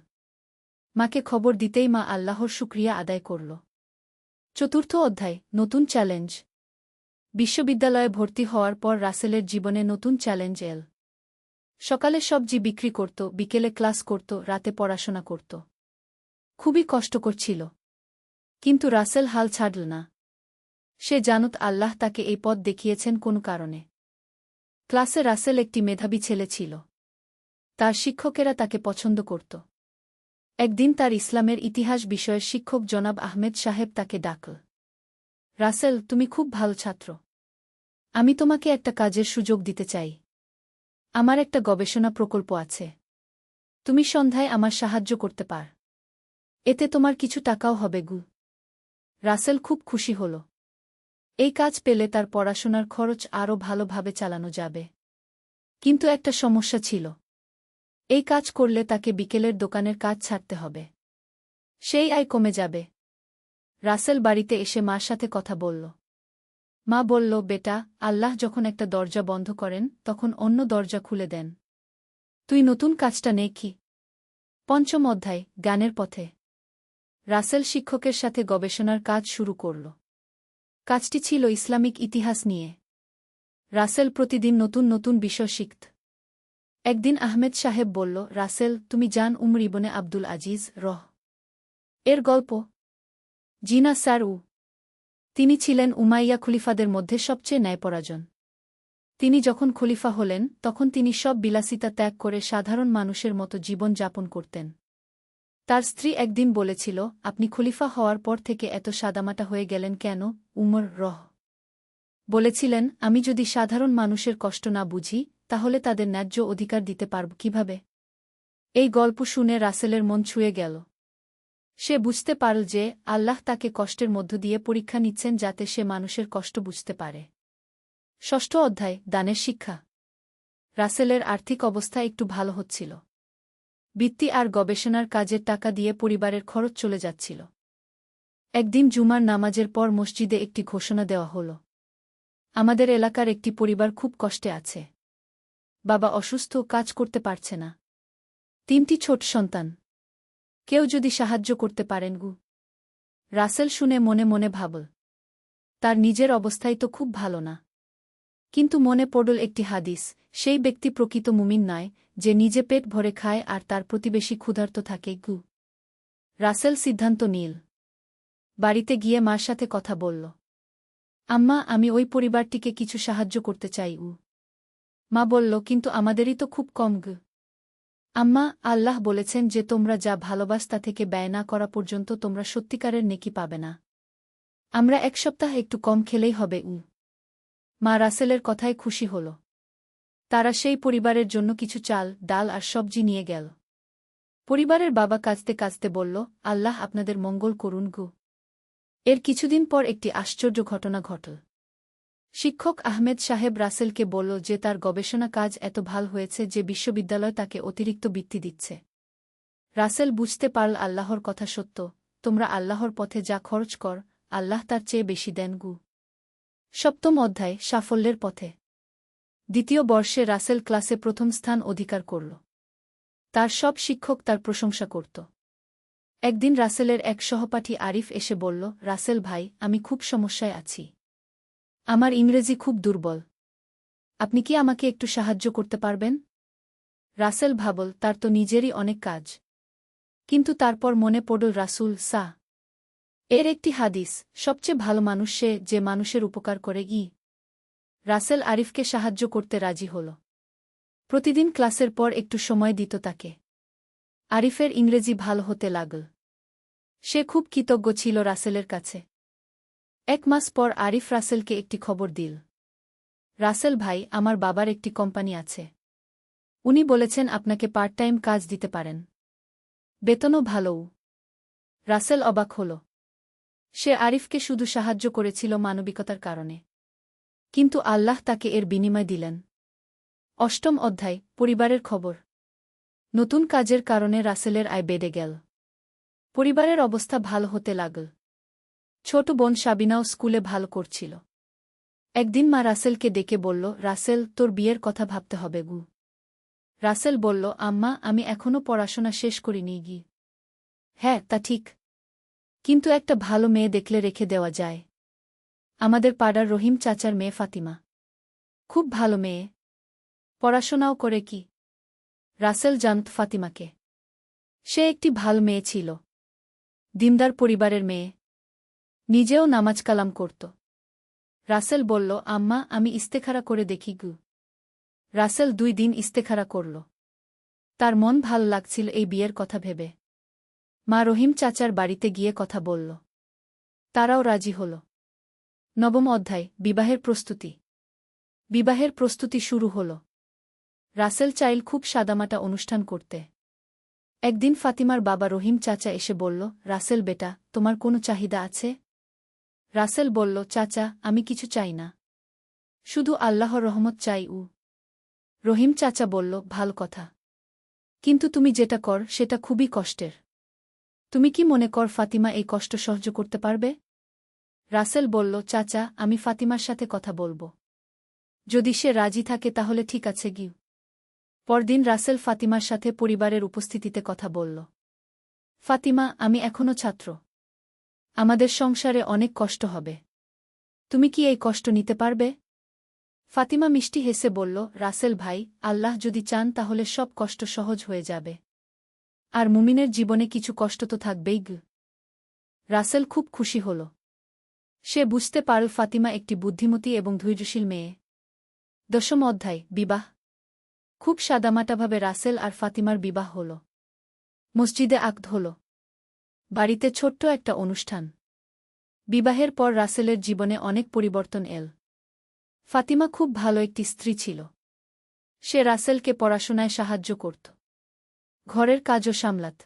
মাকে খবর দিতেই মা আল্লাহর শুকরিয়া আদায় করল। চতুর্থ অধ্যায়, নতুন চ্যালেঞ্জ। বিশ্ববিদ্যালয়ে ভর্তি হওয়ার পর রাসেলের জীবনে নতুন চ্যালেঞ্জ এল। সকালে সবজি বিক্রি করত, বিকেলে ক্লাস করত, রাতে পড়াশোনা করত। খুবই কষ্টকর ছিল। কিন্তু রাসেল হাল ছাড়ল না। সে জানত আল্লাহ তাকে এই পথ দেখিয়েছেন কোন কারণে। ক্লাসে রাসেল একটি মেধাবী ছেলে ছিল। তার শিক্ষকেরা তাকে পছন্দ করত। একদিন তার ইসলামের ইতিহাস বিষয়ের শিক্ষক জনাব আহমেদ সাহেব তাকে ডাকল। রাসেল, তুমি খুব ভালো ছাত্র। আমি তোমাকে একটা কাজের সুযোগ দিতে চাই। আমার একটা গবেষণা প্রকল্প আছে। তুমি সন্ধ্যায় আমার সাহায্য করতে পার। এতে তোমার কিছু টাকাও হবে। রাসেল খুব খুশি হল। এই কাজ পেলে তার পড়াশোনার খরচ আরও ভালোভাবে চালানো যাবে। কিন্তু একটা সমস্যা ছিল। এই কাজ করলে তাকে বিকেলের দোকানের কাজ ছাড়তে হবে। সেই আয় কমে যাবে। রাসেল বাড়িতে এসে মার সাথে কথা বলল। মা বলল, বেটা, আল্লাহ যখন একটা দরজা বন্ধ করেন তখন অন্য দরজা খুলে দেন। তুই নতুন কাজটা নে কি? পঞ্চম অধ্যায়, জ্ঞানের পথে। রাসেল শিক্ষকের সাথে গবেষণার কাজ শুরু করল। কাজটি ছিল ইসলামিক ইতিহাস নিয়ে। রাসেল প্রতিদিন নতুন নতুন বিষয় শিখত। একদিন আহমেদ সাহেব বলল, রাসেল, তুমি জান উমর ইবনে আব্দুল আজিজ এর গল্প? জি না স্যার। তিনি ছিলেন উমাইয়া খলিফাদের মধ্যে সবচেয়ে ন্যায়পরায়ণ। তিনি যখন খলিফা হলেন তখন তিনি সব বিলাসিতা ত্যাগ করে সাধারণ মানুষের মতো জীবন যাপন করতেন। তার স্ত্রী একদিন বলেছিল, আপনি খলিফা হওয়ার পর থেকে এত সাদামাটা হয়ে গেলেন কেন? উমর বলেছিলেন, আমি যদি সাধারণ মানুষের কষ্ট না বুঝি তাহলে তাদের ন্যায্য অধিকার দিতে পারব কিভাবে? এই গল্প শুনে রাসেলের মন ছুঁয়ে গেল। সে বুঝতে পারল যে আল্লাহ তাকে কষ্টের মধ্য দিয়ে পরীক্ষা নিচ্ছেন যাতে সে মানুষের কষ্ট বুঝতে পারে। ষষ্ঠ অধ্যায়, দানের শিক্ষা। রাসেলের আর্থিক অবস্থা একটু ভালো হচ্ছিল। বৃত্তি আর গবেষণার কাজের টাকা দিয়ে পরিবারের খরচ চলে যাচ্ছিল। একদিন জুমার নামাজের পর মসজিদে একটি ঘোষণা দেওয়া হল। আমাদের এলাকার একটি পরিবার খুব কষ্টে আছে। বাবা অসুস্থ, কাজ করতে পারছে না। 3টি ছোট সন্তান। কেউ যদি সাহায্য করতে পারেন। রাসেল শুনে মনে মনে ভাবল, তার নিজের অবস্থাই তো খুব ভালো না। কিন্তু মনে পড়ল একটি হাদিস, সেই ব্যক্তি প্রকৃত মুমিন নয় যে নিজে পেট ভরে খায় আর তার প্রতিবেশী ক্ষুধার্ত থাকে। রাসেল সিদ্ধান্ত নিল। বাড়িতে গিয়ে মার সাথে কথা বলল। আম্মা, আমি ওই পরিবারটিকে কিছু সাহায্য করতে চাই। মা বলল, কিন্তু আমাদেরই তো খুব কম। আম্মা, আল্লাহ বলেছেন যে তোমরা যা ভালোবাসা থেকে ব্যয় না করা পর্যন্ত তোমরা সত্যিকারের নেকি পাবে না। আমরা 1 সপ্তাহ একটু কম খেলেই হবে। মা রাসেলের কথায় খুশি হল। তারা সেই পরিবারের জন্য কিছু চাল, ডাল আর সবজি নিয়ে গেল। পরিবারের বাবা কাঁদতে কাঁদতে বলল, আল্লাহ আপনাদের মঙ্গল করুন। এর কিছুদিন পর একটি আশ্চর্য ঘটনা ঘটল। শিক্ষক আহমেদ সাহেব রাসেলকে বলল যে তার গবেষণা কাজ এত ভাল হয়েছে যে বিশ্ববিদ্যালয় তাকে অতিরিক্ত বৃত্তি দিচ্ছে। রাসেল বুঝতে পারল আল্লাহর কথা সত্য। তোমরা আল্লাহর পথে যা খরচ কর, আল্লাহ তার চেয়ে বেশি দেন। সপ্তম অধ্যায়, সাফল্যের পথে। দ্বিতীয় বর্ষে রাসেল ক্লাসে প্রথম স্থান অধিকার করল। তার সব শিক্ষক তার প্রশংসা করত। একদিন রাসেলের এক সহপাঠী আরিফ এসে বলল, রাসেল ভাই, আমি খুব সমস্যায় আছি। আমার ইংরেজি খুব দুর্বল। আপনি কি আমাকে একটু সাহায্য করতে পারবেন? রাসেল ভাবল, তার তো নিজেরই অনেক কাজ। কিন্তু তারপর মনে পড়ল রাসূল এর একটি হাদিস, সবচেয়ে ভালো মানুষ সে যে মানুষের উপকার করে। রাসেল আরিফকে সাহায্য করতে রাজি হল। প্রতিদিন ক্লাসের পর একটু সময় দিত তাকে। আরিফের ইংরেজি ভালো হতে লাগল। সে খুব কৃতজ্ঞ ছিল রাসেলের কাছে। 1 মাস পর আরিফ রাসেলকে একটি খবর দিল। রাসেল ভাই, আমার বাবার একটি কোম্পানি আছে। উনি বলেছেন আপনাকে পার্ট টাইম কাজ দিতে পারেন। বেতনও ভালোও। রাসেল অবাক হল। সে আরিফকে শুধু সাহায্য করেছিল মানবিকতার কারণে। কিন্তু আল্লাহ তাকে এর বিনিময় দিলেন। 8ম অধ্যায়, পরিবারের খবর। নতুন কাজের কারণে রাসেলের আয় বেড়ে গেল। পরিবারের অবস্থা ভালো হতে লাগল। ছোট বোন সাবিনাও স্কুলে ভালো করছিল। একদিন মা রাসেলকে ডেকে বলল, রাসেল, তোর বিয়ের কথা ভাবতে হবে গু। রাসেল বলল, আম্মা, আমি এখনও পড়াশোনা শেষ করিনি গি। হ্যাঁ, তা ঠিক। কিন্তু একটা ভালো মেয়ে দেখলে রেখে দেওয়া যায়। আমাদের পাড়ার রহিম চাচার মেয়ে ফাতিমা খুব ভালো মেয়ে। পড়াশোনাও করে কি। রাসেল জানত ফাতিমাকে। সে একটি ভালো মেয়ে ছিল। দিনদার পরিবারের মেয়ে। নিজেও নামাজ কালাম করত। রাসেল বলল, আম্মা, আমি ইস্তেখারা করে দেখি গু। রাসেল 2 দিন ইস্তেখারা করল। তার মন ভালো লাগছিল এই বিয়ের কথা ভেবে। মা রহিম চাচার বাড়িতে গিয়ে কথা বলল। তারাও রাজি হল। 9ম অধ্যায়, বিবাহের প্রস্তুতি। বিবাহের প্রস্তুতি শুরু হল। রাসেল চাইল খুব সাদামাটা অনুষ্ঠান করতে। একদিন ফাতিমার বাবা রহিম চাচা এসে বলল, রাসেল বেটা, তোমার কোনো চাহিদা আছে? রাসেল বলল, চাচা, আমি কিছু চাই না। শুধু আল্লাহর রহমত চাই। রহিম চাচা বলল, ভাল কথা। কিন্তু তুমি যেটা কর সেটা খুবই কষ্টের। তুমি কি মনে কর ফাতিমা এই কষ্ট সহ্য করতে পারবে? রাসেল বলল, চাচা, আমি ফাতিমার সাথে কথা বলবো। যদি সে রাজি থাকে তাহলে ঠিক আছে গিয়ে। পরদিন রাসেল ফাতিমার সাথে পরিবারের উপস্থিতিতে কথা বলল। ফাতিমা, আমি এখনও ছাত্র। আমাদের সংসারে অনেক কষ্ট হবে। তুমি কি এই কষ্ট নিতে পারবে? ফাতিমা মিষ্টি হেসে বলল, রাসেল ভাই, আল্লাহ যদি চান তাহলে সব কষ্ট সহজ হয়ে যাবে। আর মুমিনের জীবনে কিছু কষ্ট তো থাকবেই গু। রাসেল খুব খুশি হল। সে বুঝতে পারল ফাতিমা একটি বুদ্ধিমতী এবং ধৈর্যশীল মেয়ে। 10ম অধ্যায়, বিবাহ। খুব সাদামাটাভাবে রাসেল আর ফাতিমার বিবাহ হল। মসজিদে আকদ হল। বাড়িতে ছোট্ট একটা অনুষ্ঠান। বিবাহের পর রাসেলের জীবনে অনেক পরিবর্তন এল। ফাতিমা খুব ভালো একটি স্ত্রী ছিল। সে রাসেলকে পড়াশোনায় সাহায্য করত। ঘরের কাজও সামলাত।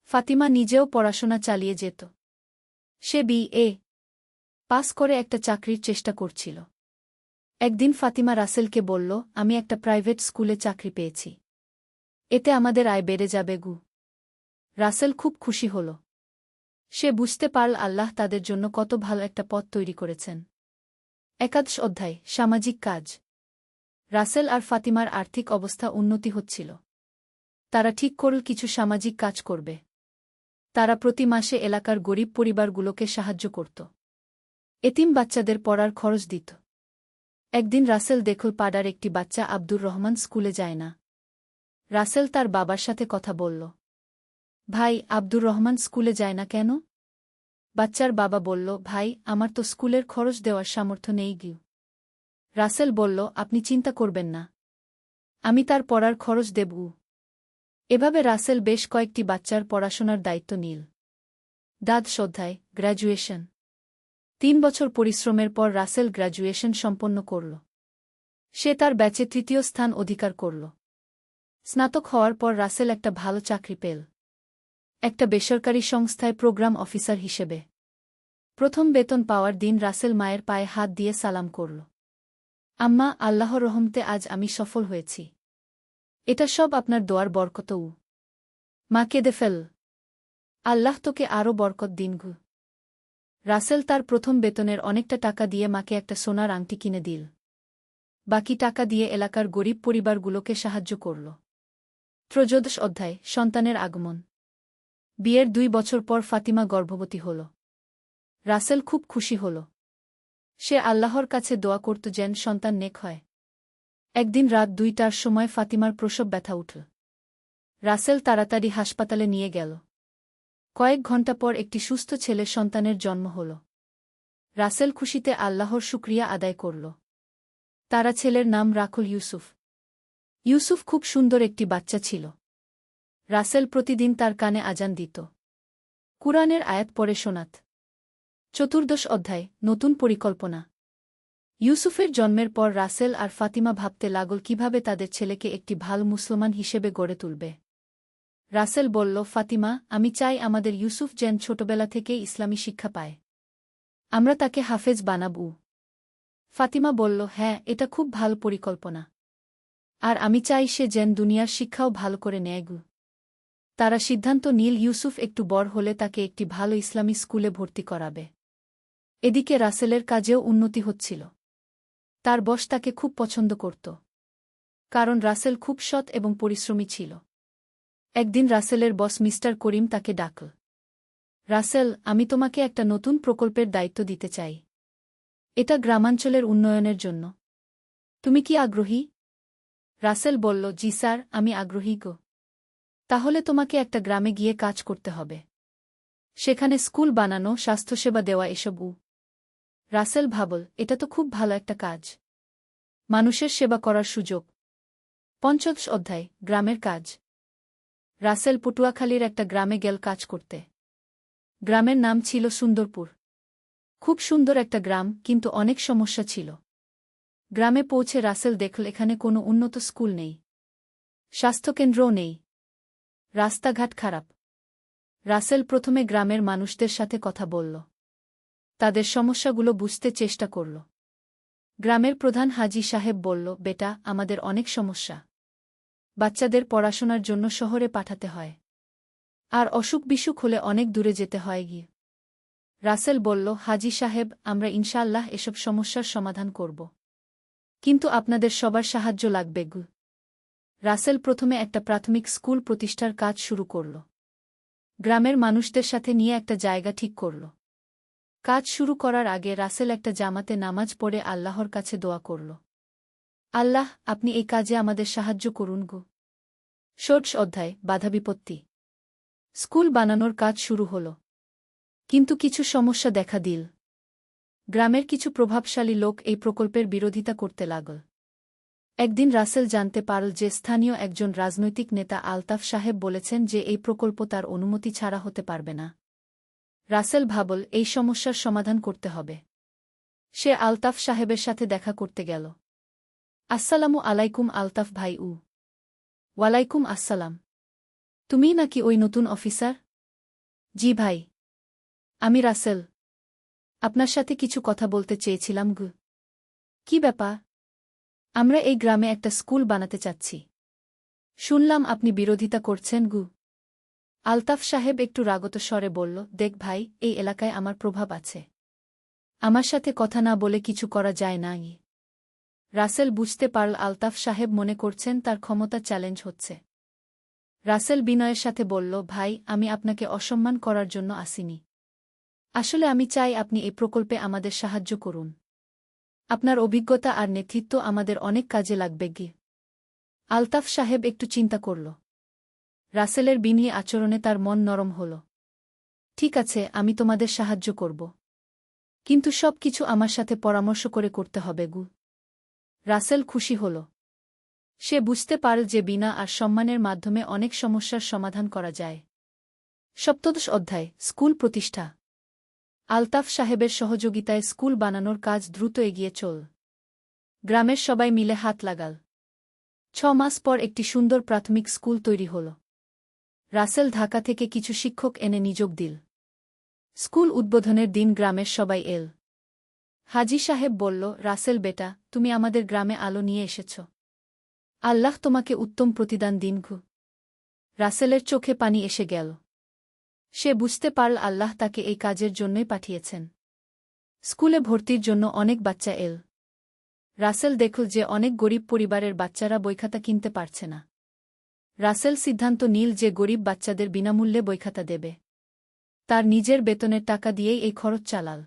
ফাতিমা নিজেও পড়াশোনা চালিয়ে যেত। সে BA পাস করে একটা চাকরির চেষ্টা করছিল। একদিন ফাতিমা রাসেলকে বলল, আমি একটা প্রাইভেট স্কুলে চাকরি পেয়েছি। এতে আমাদের আয় বেড়ে যাবে গু। রাসেল খুব খুশি হল। সে বুঝতে পারল আল্লাহ তাদের জন্য কত ভালো একটা পথ তৈরি করেছেন। 11ম অধ্যায়, সামাজিক কাজ। রাসেল আর ফাতিমার আর্থিক অবস্থা উন্নতি হচ্ছিল। তারা ঠিক করল কিছু সামাজিক কাজ করবে। তারা প্রতি মাসে এলাকার গরিব পরিবারগুলোকে সাহায্য করত। এতিম বাচ্চাদের পড়ার খরচ দিত। একদিন রাসেল দেখল পাড়ার একটি বাচ্চা আব্দুর রহমান স্কুলে যায় না। রাসেল তার বাবার সাথে কথা বলল। ভাই, আব্দুর রহমান স্কুলে যায় না কেন? বাচ্চার বাবা বলল, ভাই, আমার তো স্কুলের খরচ দেওয়ার সামর্থ্য নেই গিয়ে। রাসেল বলল, আপনি চিন্তা করবেন না। আমি তার পড়ার খরচ দেব। এভাবে রাসেল বেশ কয়েকটি বাচ্চার পড়াশোনার দায়িত্ব নিল। 12ম অধ্যায়, গ্র্যাজুয়েশন। 3 বছর পরিশ্রমের পর রাসেল গ্র্যাজুয়েশন সম্পন্ন করল। সে তার ব্যাচে 3য় স্থান অধিকার করল। স্নাতক হওয়ার পর রাসেল একটা ভালো চাকরি পেল। একটা বেসরকারি সংস্থায় প্রোগ্রাম অফিসার হিসেবে। প্রথম বেতন পাওয়ার দিন রাসেল মায়ের পায়ে হাত দিয়ে সালাম করল। আম্মা, আল্লাহর রহমতে আজ আমি সফল হয়েছি। এটা সব আপনার দোয়ার বরকত। মা কেঁদে ফেল। আল্লাহ তোকে আরও বরকত দিন গু। রাসেল তার প্রথম বেতনের অনেকটা টাকা দিয়ে মাকে একটা সোনার আংটি কিনে দিল। বাকি টাকা দিয়ে এলাকার গরিব পরিবারগুলোকে সাহায্য করল। 13ম অধ্যায়, সন্তানের আগমন। বিয়ের 2 বছর পর ফাতিমা গর্ভবতী হল। রাসেল খুব খুশি হল। সে আল্লাহর কাছে দোয়া করত যেন সন্তান নেক হয়। একদিন রাত 2টার সময় ফাতিমার প্রসব ব্যথা উঠল। রাসেল তাড়াতাড়ি হাসপাতালে নিয়ে গেল। কয়েক ঘণ্টা পর একটি সুস্থ ছেলে সন্তানের জন্ম হল। রাসেল খুশিতে আল্লাহর শুকরিয়া আদায় করল। তারা ছেলের নাম রাখল ইউসুফ। ইউসুফ খুব সুন্দর একটি বাচ্চা ছিল। রাসেল প্রতিদিন তার কানে আজান দিত। কুরআনের আয়াত পড়ে শোনাত। 14 অধ্যায়, নতুন পরিকল্পনা। ইউসুফের জন্মের পর রাসেল আর ফাতিমা ভাবতে লাগল কিভাবে তাদের ছেলেকে একটি ভালো মুসলমান হিসেবে গড়ে তুলবে। রাসেল বলল, ফাতিমা, আমি চাই আমাদের ইউসুফ যেন ছোটবেলা থেকেই ইসলামী শিক্ষা পায়। আমরা তাকে হাফেজ বানাবো। ফাতিমা বলল, হ্যাঁ, এটা খুব ভালো পরিকল্পনা। আর আমি চাই সে যেন দুনিয়ার শিক্ষাও ভালো করে নেয়। তারা সিদ্ধান্ত নিল ইউসুফ একটু বড় হলে তাকে একটি ভালো ইসলামী স্কুলে ভর্তি করাবে। এদিকে রাসেলের কাজেও উন্নতি হচ্ছিল। তার বস তাকে খুব পছন্দ করত। কারণ রাসেল খুব সৎ এবং পরিশ্রমী ছিল। একদিন রাসেলের বস মিস্টার করিম তাকে ডাকল। রাসেল, আমি তোমাকে একটা নতুন প্রকল্পের দায়িত্ব দিতে চাই। এটা গ্রামাঞ্চলের উন্নয়নের জন্য। তুমি কি আগ্রহী? রাসেল বলল, জি স্যার, আমি আগ্রহী গো। তাহলে তোমাকে একটা গ্রামে গিয়ে কাজ করতে হবে। সেখানে স্কুল বানানো, স্বাস্থ্যসেবা দেওয়া এসব। রাসেল ভাবল, এটা তো খুব ভালো একটা কাজ। মানুষের সেবা করার সুযোগ। 5 অধ্যায়, গ্রামের কাজ। রাসেল পটুয়াখালীর একটা গ্রামে গেল কাজ করতে। গ্রামের নাম ছিল সুন্দরপুর। খুব সুন্দর একটা গ্রাম, কিন্তু অনেক সমস্যা ছিল। গ্রামে পৌঁছে রাসেল দেখল এখানে কোনো উন্নত স্কুল নেই। স্বাস্থ্যকেন্দ্রও নেই। রাস্তাঘাট খারাপ। রাসেল প্রথমে গ্রামের মানুষদের সাথে কথা বলল। তাদের সমস্যাগুলো বুঝতে চেষ্টা করল। গ্রামের প্রধান হাজী সাহেব বলল, বেটা, আমাদের অনেক সমস্যা। বাচ্চাদের পড়াশোনার জন্য শহরে পাঠাতে হয়। আর অসুখ বিসুখ হলে অনেক দূরে যেতে হয় গিয়ে। রাসেল বলল, হাজী সাহেব, আমরা ইনশাআল্লাহ এসব সমস্যার সমাধান করব। কিন্তু আপনাদের সবার সাহায্য লাগবে গু। রাসেল প্রথমে একটা প্রাথমিক স্কুল প্রতিষ্ঠার কাজ শুরু করল। গ্রামের মানুষদের সাথে নিয়ে একটা জায়গা ঠিক করল। কাজ শুরু করার আগে রাসেল একটা জামাতে নামাজ পড়ে আল্লাহর কাছে দোয়া করল। আল্লাহ, আপনি এই কাজে আমাদের সাহায্য করুন গো। 16 অধ্যায়, বাধা বিপত্তি। স্কুল বানানোর কাজ শুরু হল। কিন্তু কিছু সমস্যা দেখা দিল। গ্রামের কিছু প্রভাবশালী লোক এই প্রকল্পের বিরোধিতা করতে লাগল। একদিন রাসেল জানতে পারল যে স্থানীয় একজন রাজনৈতিক নেতা আলতাফ সাহেব বলেছেন যে এই প্রকল্প তার অনুমতি ছাড়া হতে পারবে না। রাসেল ভাবল, এই সমস্যার সমাধান করতে হবে। সে আলতাফ সাহেবের সাথে দেখা করতে গেল। আসসালামু আলাইকুম আলতাফ ভাই। ওয়ালাইকুম আসসালাম। তুমিই নাকি ওই নতুন অফিসার? জি ভাই, আমি রাসেল। আপনার সাথে কিছু কথা বলতে চেয়েছিলাম গু। কি ব্যাপার? আমরা এই গ্রামে একটা স্কুল বানাতে চাচ্ছি। শুনলাম আপনি বিরোধিতা করছেন গু। আলতাফ সাহেব একটু রাগত স্বরে বলল, দেখ ভাই, এই এলাকায় আমার প্রভাব আছে। আমার সাথে কথা না বলে কিছু করা যায় না। রাসেল বুঝতে পারল আলতাফ সাহেব মনে করছেন তার ক্ষমতা চ্যালেঞ্জ হচ্ছে। রাসেল বিনয়ের সাথে বলল, ভাই, আমি আপনাকে অসম্মান করার জন্য আসিনি। আসলে আমি চাই আপনি এই প্রকল্পে আমাদের সাহায্য করুন। আপনার অভিজ্ঞতা আর নেতৃত্ব আমাদের অনেক কাজে লাগবে গি। আলতাফ সাহেব একটু চিন্তা করল। রাসেলের বিনয়ী আচরণে তার মন নরম হল। ঠিক আছে, আমি তোমাদের সাহায্য করব। কিন্তু সব কিছু আমার সাথে পরামর্শ করে করতে হবে গু। রাসেল খুশি হল। সে বুঝতে পারল যে বিনা আর সম্মানের মাধ্যমে অনেক সমস্যার সমাধান করা যায়। 17 অধ্যায়, স্কুল প্রতিষ্ঠা। আলতাফ সাহেবের সহযোগিতায় স্কুল বানানোর কাজ দ্রুত এগিয়ে চল। গ্রামের সবাই মিলে হাত লাগাল। 6 মাস পর একটি সুন্দর প্রাথমিক স্কুল তৈরি হল। রাসেল ঢাকা থেকে কিছু শিক্ষক এনে নিযোগ দিল। স্কুল উদ্বোধনের দিন গ্রামের সবাই এল। হাজী সাহেব বলল, রাসেল বেটা, তুমি আমাদের গ্রামে আলো নিয়ে এসেছ। আল্লাহ তোমাকে উত্তম প্রতিদান দিন গু। রাসেলের চোখে পানি এসে গেল। সে বুঝতে পারল আল্লাহ তাকে এই কাজের জন্যই পাঠিয়েছেন। স্কুলে ভর্তির জন্য অনেক বাচ্চা এল। রাসেল দেখল যে অনেক গরিব পরিবারের বাচ্চারা বইখাতা কিনতে পারছে না। রাসেল সিদ্ধান্ত নিল যে গরিব বাচ্চাদের বিনামূল্যে বইখাতা দেবে। তার নিজের বেতনের টাকা দিয়েই এই খরচ চালাল।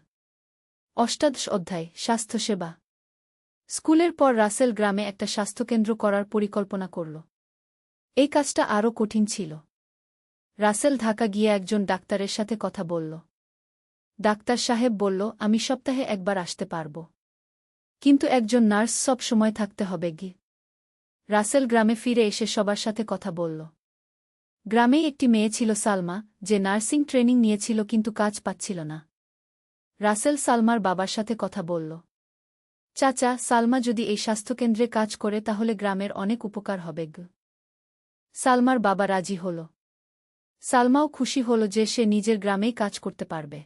18 অধ্যায়, স্বাস্থ্যসেবা। স্কুলের পর রাসেল গ্রামে একটা স্বাস্থ্যকেন্দ্র করার পরিকল্পনা করল। এই কাজটা আরও কঠিন ছিল। রাসেল ঢাকা গিয়ে একজন ডাক্তারের সাথে কথা বলল। ডাক্তার সাহেব বলল, আমি সপ্তাহে একবার আসতে পারব। কিন্তু একজন নার্স সব সময় থাকতে হবে গি। রাসেল গ্রামে ফিরে এসে সবার সাথে কথা বলল। গ্রামেই একটি মেয়ে ছিল সালমা, যে নার্সিং ট্রেনিং নিয়েছিল কিন্তু কাজ পাচ্ছিল না। রাসেল সালমার বাবার সাথে কথা বলল। চাচা, সালমা যদি এই স্বাস্থ্যকেন্দ্রে কাজ করে তাহলে গ্রামের অনেক উপকার হবে। সালমার বাবা রাজি হল। সালমাও খুশি হল যে সে নিজের গ্রামেই কাজ করতে পারবে।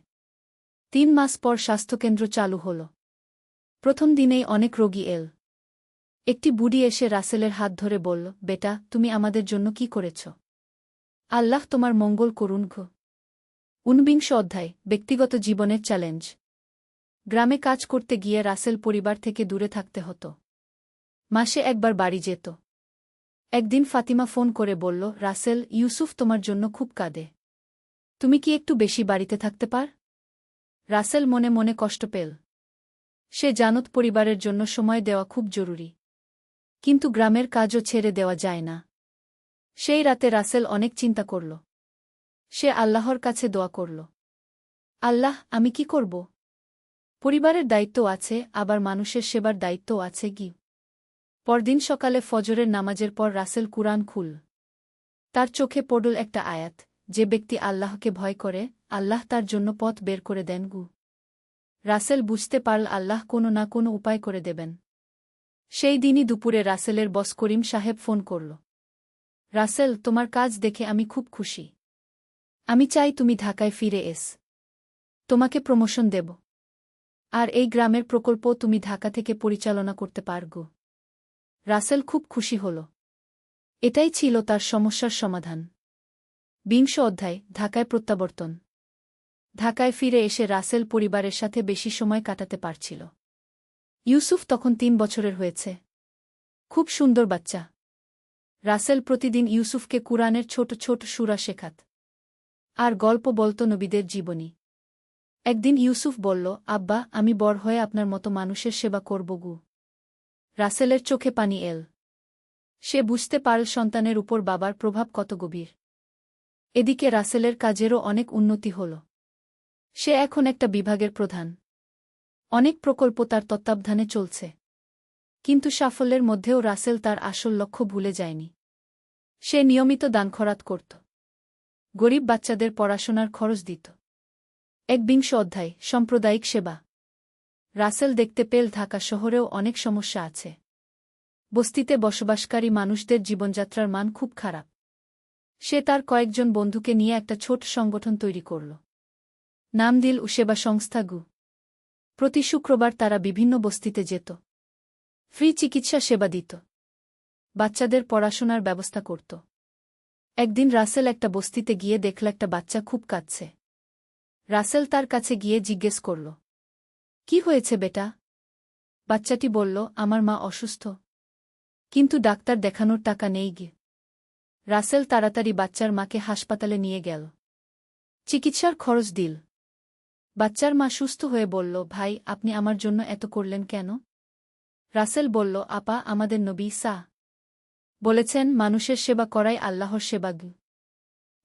৩ মাস পর স্বাস্থ্যকেন্দ্র চালু হল। প্রথম দিনেই অনেক রোগী এল। একটি বুড়ি এসে রাসেলের হাত ধরে বলল, বেটা, তুমি আমাদের জন্য কি করেছ? আল্লাহ তোমার মঙ্গল করুন। ৪৯ অধ্যায়, ব্যক্তিগত জীবনের চ্যালেঞ্জ। গ্রামে কাজ করতে গিয়ে রাসেল পরিবার থেকে দূরে থাকতে হতো। মাসে একবার বাড়ি যেত। একদিন ফাতিমা ফোন করে বলল, রাসেল, ইউসুফ তোমার জন্য খুব কাঁদে। তুমি কি একটু বেশি বাড়িতে থাকতে পার? রাসেল মনে মনে কষ্ট পেল। সে জানত পরিবারের জন্য সময় দেওয়া খুব জরুরি। কিন্তু গ্রামের কাজও ছেড়ে দেওয়া যায় না। সেই রাতে রাসেল অনেক চিন্তা করল। সে আল্লাহর কাছে দোয়া করল। আল্লাহ, আমি কি করব? পরিবারের দায়িত্ব আছে, আবার মানুষের সেবার দায়িত্বও আছে। পরদিন সকালে ফজরের নামাজের পর রাসেল কুরআন খুল। তার চোখে পড়ল একটা আয়াত, যে ব্যক্তি আল্লাহকে ভয় করে, আল্লাহ তার জন্য পথ বের করে দেন। রাসেল বুঝতে পারল আল্লাহ কোনো না কোনো উপায় করে দেবেন। সেই দিনই দুপুরে রাসেলের বস করিম সাহেব ফোন করল। রাসেল, তোমার কাজ দেখে আমি খুব খুশি। আমি চাই তুমি ঢাকায় ফিরে এস। তোমাকে প্রমোশন দেব। আর এই গ্রামের প্রকল্প তুমি ঢাকা থেকে পরিচালনা করতে পারগ। রাসেল খুব খুশি হল। এটাই ছিল তার সমস্যার সমাধান। ২০ অধ্যায়, ঢাকায় প্রত্যাবর্তন। ঢাকায় ফিরে এসে রাসেল পরিবারের সাথে বেশি সময় কাটাতে পারছিল। ইউসুফ তখন ৩ বছরের হয়েছে। খুব সুন্দর বাচ্চা। রাসেল প্রতিদিন ইউসুফকে কুরআনের ছোট ছোট সূরা শেখাত। আর গল্প বলত নবীদের জীবনী। একদিন ইউসুফ বলল, আব্বা, আমি বড় হয়ে আপনার মতো মানুষের সেবা করব। রাসেলের চোখে পানি এল। সে বুঝতে পারল সন্তানের উপর বাবার প্রভাব কত গভীর। এদিকে রাসেলের কাজেরও অনেক উন্নতি হল। সে এখন একটা বিভাগের প্রধান। অনেক প্রকল্প তার তত্ত্বাবধানে চলছে। কিন্তু সাফল্যের মধ্যেও রাসেল তার আসল লক্ষ্য ভুলে যায়নি। সে নিয়মিত দান খয়রাত করত। গরিব বাচ্চাদের পড়াশোনার খরচ দিত। ২১ অধ্যায়, সাম্প্রদায়িক সেবা। রাসেল দেখতে পেল ঢাকা শহরেও অনেক সমস্যা আছে। বস্তিতে বসবাসকারী মানুষদের জীবনযাত্রার মান খুব খারাপ। সে তার কয়েকজন বন্ধুকে নিয়ে একটা ছোট সংগঠন তৈরি করল। নাম দিল সেবা সংস্থা। প্রতি শুক্রবার তারা বিভিন্ন বস্তিতে যেত। ফ্রি চিকিৎসা সেবা দিত। বাচ্চাদের পড়াশোনার ব্যবস্থা করত। একদিন রাসেল একটা বস্তিতে গিয়ে দেখল একটা বাচ্চা খুব কাঁদছে। রাসেল তার কাছে গিয়ে জিজ্ঞেস করল, কি হয়েছে বেটা? বাচ্চাটি বলল, আমার মা অসুস্থ, কিন্তু ডাক্তার দেখানোর টাকা নেই। রাসেল তাড়াতাড়ি বাচ্চার মাকে হাসপাতালে নিয়ে গেল। চিকিৎসার খরচ দিল। বাচ্চার মা সুস্থ হয়ে বলল, ভাই, আপনি আমার জন্য এত করলেন কেন? রাসেল বলল, আপা, আমাদের নবী বলেছেন, মানুষের সেবা করাই আল্লাহর সেবা।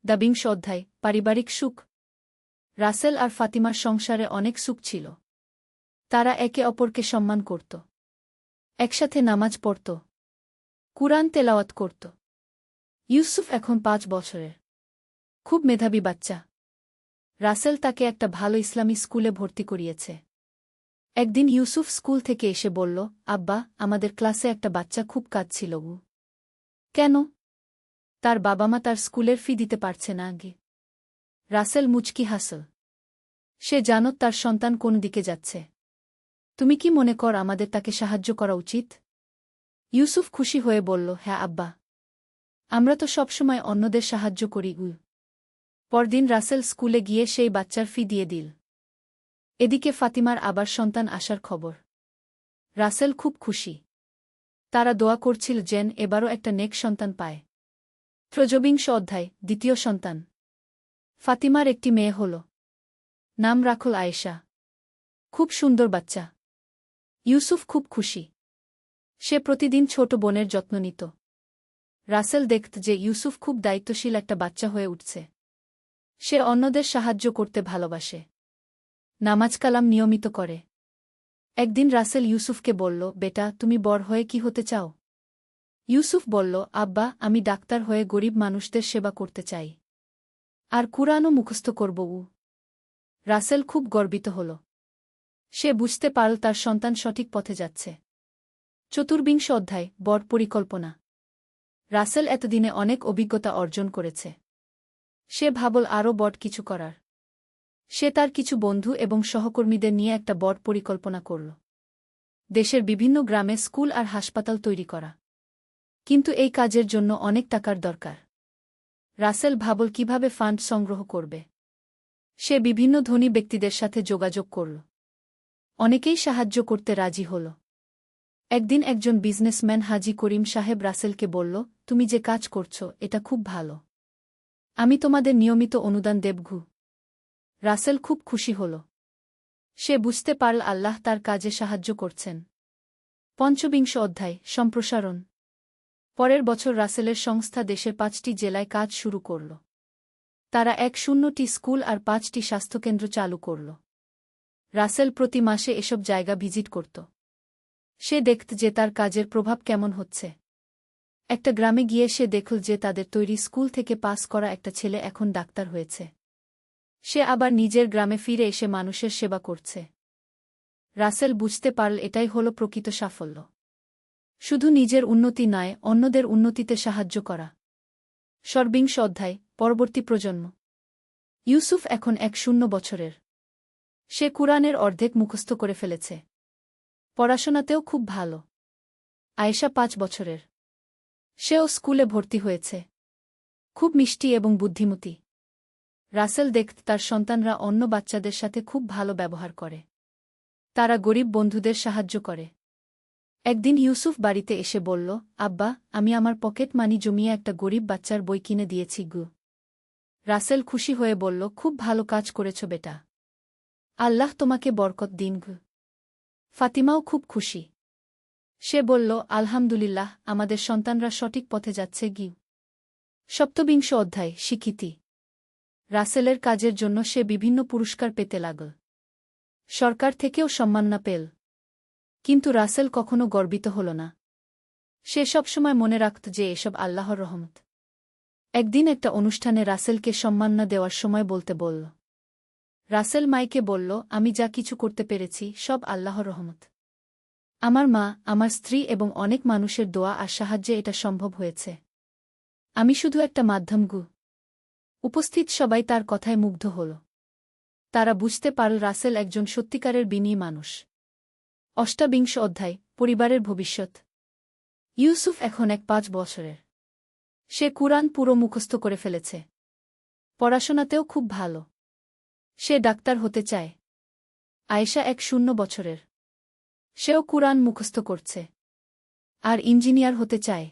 ২২ অধ্যায়, পারিবারিক সুখ। রাসেল আর ফাতিমার সংসারে অনেক সুখ ছিল। তারা একে অপরকে সম্মান করত। একসাথে নামাজ পড়ত। কুরআন তেলাওয়াত করত। ইউসুফ এখন ৫ বছরের। খুব মেধাবী বাচ্চা। রাসেল তাকে একটা ভালো ইসলামী স্কুলে ভর্তি করিয়েছে। একদিন ইউসুফ স্কুল থেকে এসে বলল, আব্বা, আমাদের ক্লাসে একটা বাচ্চা খুব কাঁদছিল। কেন? তার বাবা মা তার স্কুলের ফি দিতে পারছে না। রাসেল মুচকি হাসল। সে জানত তার সন্তান কোন দিকে যাচ্ছে। তুমি কি মনে কর আমাদের তাকে সাহায্য করা উচিত? ইউসুফ খুশি হয়ে বলল, হ্যাঁ আব্বা, আমরা তো সবসময় অন্যদের সাহায্য করি। পরদিন রাসেল স্কুলে গিয়ে সেই বাচ্চার ফি দিয়ে দিল। এদিকে ফাতিমার আবার সন্তান আসার খবর। রাসেল খুব খুশি। তারা দোয়া করছিল যেন এবারও একটা নেক সন্তান পায়। ২৩ অধ্যায়, দ্বিতীয় সন্তান। ফাতিমার একটি মেয়ে হল। নাম রাখল আয়েশা। খুব সুন্দর বাচ্চা। ইউসুফ খুব খুশি। সে প্রতিদিন ছোট বোনের যত্ন নিত। রাসেল দেখত যে ইউসুফ খুব দায়িত্বশীল একটা বাচ্চা হয়ে উঠছে। সে অন্যদের সাহায্য করতে ভালোবাসে। নামাজ কালাম নিয়মিত করে। একদিন রাসেল ইউসুফকে বলল, বেটা, তুমি বড় হয়ে কি হতে চাও? ইউসুফ বলল, আব্বা, আমি ডাক্তার হয়ে গরিব মানুষদের সেবা করতে চাই। আর কুরআনও মুখস্থ করব। রাসেল খুব গর্বিত হল। সে বুঝতে পারল তার সন্তান সঠিক পথে যাচ্ছে। চতুর্বিংশ অধ্যায়, বড় পরিকল্পনা। রাসেল এতদিনে অনেক অভিজ্ঞতা অর্জন করেছে। সে ভাবল আরও বড় কিছু করার। সে তার কিছু বন্ধু এবং সহকর্মীদের নিয়ে একটা বড় পরিকল্পনা করল। দেশের বিভিন্ন গ্রামে স্কুল আর হাসপাতাল তৈরি করা। কিন্তু এই কাজের জন্য অনেক টাকার দরকার। রাসেল ভাবল কিভাবে ফান্ড সংগ্রহ করবে। সে বিভিন্ন ধনী ব্যক্তিদের সাথে যোগাযোগ করল। অনেকেই সাহায্য করতে রাজি হল। একদিন একজন বিজনেসম্যান হাজি করিম সাহেব রাসেলকে বলল, তুমি যে কাজ করছ এটা খুব ভালো। আমি তোমাদের নিয়মিত অনুদান দেবঘু। রাসেল খুব খুশি হল। সে বুঝতে পারল আল্লাহ তার কাজে সাহায্য করছেন। পঞ্চবিংশ অধ্যায়, সম্প্রসারণ। পরের বছর রাসেলের সংস্থা দেশের 5টি জেলায় কাজ শুরু করল। তারা 100টি স্কুল আর 5টি স্বাস্থ্যকেন্দ্র চালু করল। রাসেল প্রতি মাসে এসব জায়গা ভিজিট করত। সে দেখত যে তার কাজের প্রভাব কেমন হচ্ছে। একটা গ্রামে গিয়ে সে দেখল যে তাদের তৈরি স্কুল থেকে পাস করা একটা ছেলে এখন ডাক্তার হয়েছে। সে আবার নিজের গ্রামে ফিরে এসে মানুষের সেবা করছে। রাসেল বুঝতে পারল এটাই হল প্রকৃত সাফল্য। শুধু নিজের উন্নতি নয়, অন্যদের উন্নতিতে সাহায্য করা। ষড়বিংশ অধ্যায়, পরবর্তী প্রজন্ম। ইউসুফ এখন 100 বছরের। সে কুরআনের অর্ধেক মুখস্থ করে ফেলেছে। পড়াশোনাতেও খুব ভালো। আয়েশা 5 বছরের। সেও স্কুলে ভর্তি হয়েছে। খুব মিষ্টি এবং বুদ্ধিমতী। রাসেল দেখত তার সন্তানরা অন্য বাচ্চাদের সাথে খুব ভালো ব্যবহার করে। তারা গরিব বন্ধুদের সাহায্য করে। একদিন ইউসুফ বাড়িতে এসে বলল, আব্বা, আমি আমার পকেট মানি জমিয়ে একটা গরিব বাচ্চার বই কিনে দিয়েছি গু। রাসেল খুশি হয়ে বলল, খুব ভালো কাজ করেছ বেটা। আল্লাহ তোমাকে বরকত দিন গু। ফাতিমাও খুব খুশি। সে বলল, আলহামদুলিল্লাহ, আমাদের সন্তানরা সঠিক পথে যাচ্ছে গিউ। সপ্তবিংশ অধ্যায়, স্বীকৃতি। রাসেলের কাজের জন্য সে বিভিন্ন পুরস্কার পেতে লাগল। সরকার থেকেও সম্মাননা পেল। কিন্তু রাসেল কখনো গর্বিত হল না। সে সবসময় মনে রাখত যে এসব আল্লাহর রহমত। একদিন একটা অনুষ্ঠানে রাসেলকে সম্মাননা দেওয়ার সময় বলতে বলল। রাসেল মাইকে বলল, আমি যা কিছু করতে পেরেছি সব আল্লাহর রহমত। আমার মা, আমার স্ত্রী এবং অনেক মানুষের দোয়া আর সাহায্যে এটা সম্ভব হয়েছে। আমি শুধু একটা মাধ্যম গু। উপস্থিত সবাই তার কথায় মুগ্ধ হল। তারা বুঝতে পারল রাসেল একজন সত্যিকারের বিনয়ী মানুষ। অষ্টাবিংশ অধ্যায়, পরিবারের ভবিষ্যৎ। ইউসুফ এখন 5 বছরের। সে কুরআন পুরো মুখস্থ করে ফেলেছে। পড়াশোনাতেও খুব ভালো। সে ডাক্তার হতে চায়। আয়েশা 100 বছরের। সেও কুরআন মুখস্থ করছে। আর ইঞ্জিনিয়ার হতে চায়।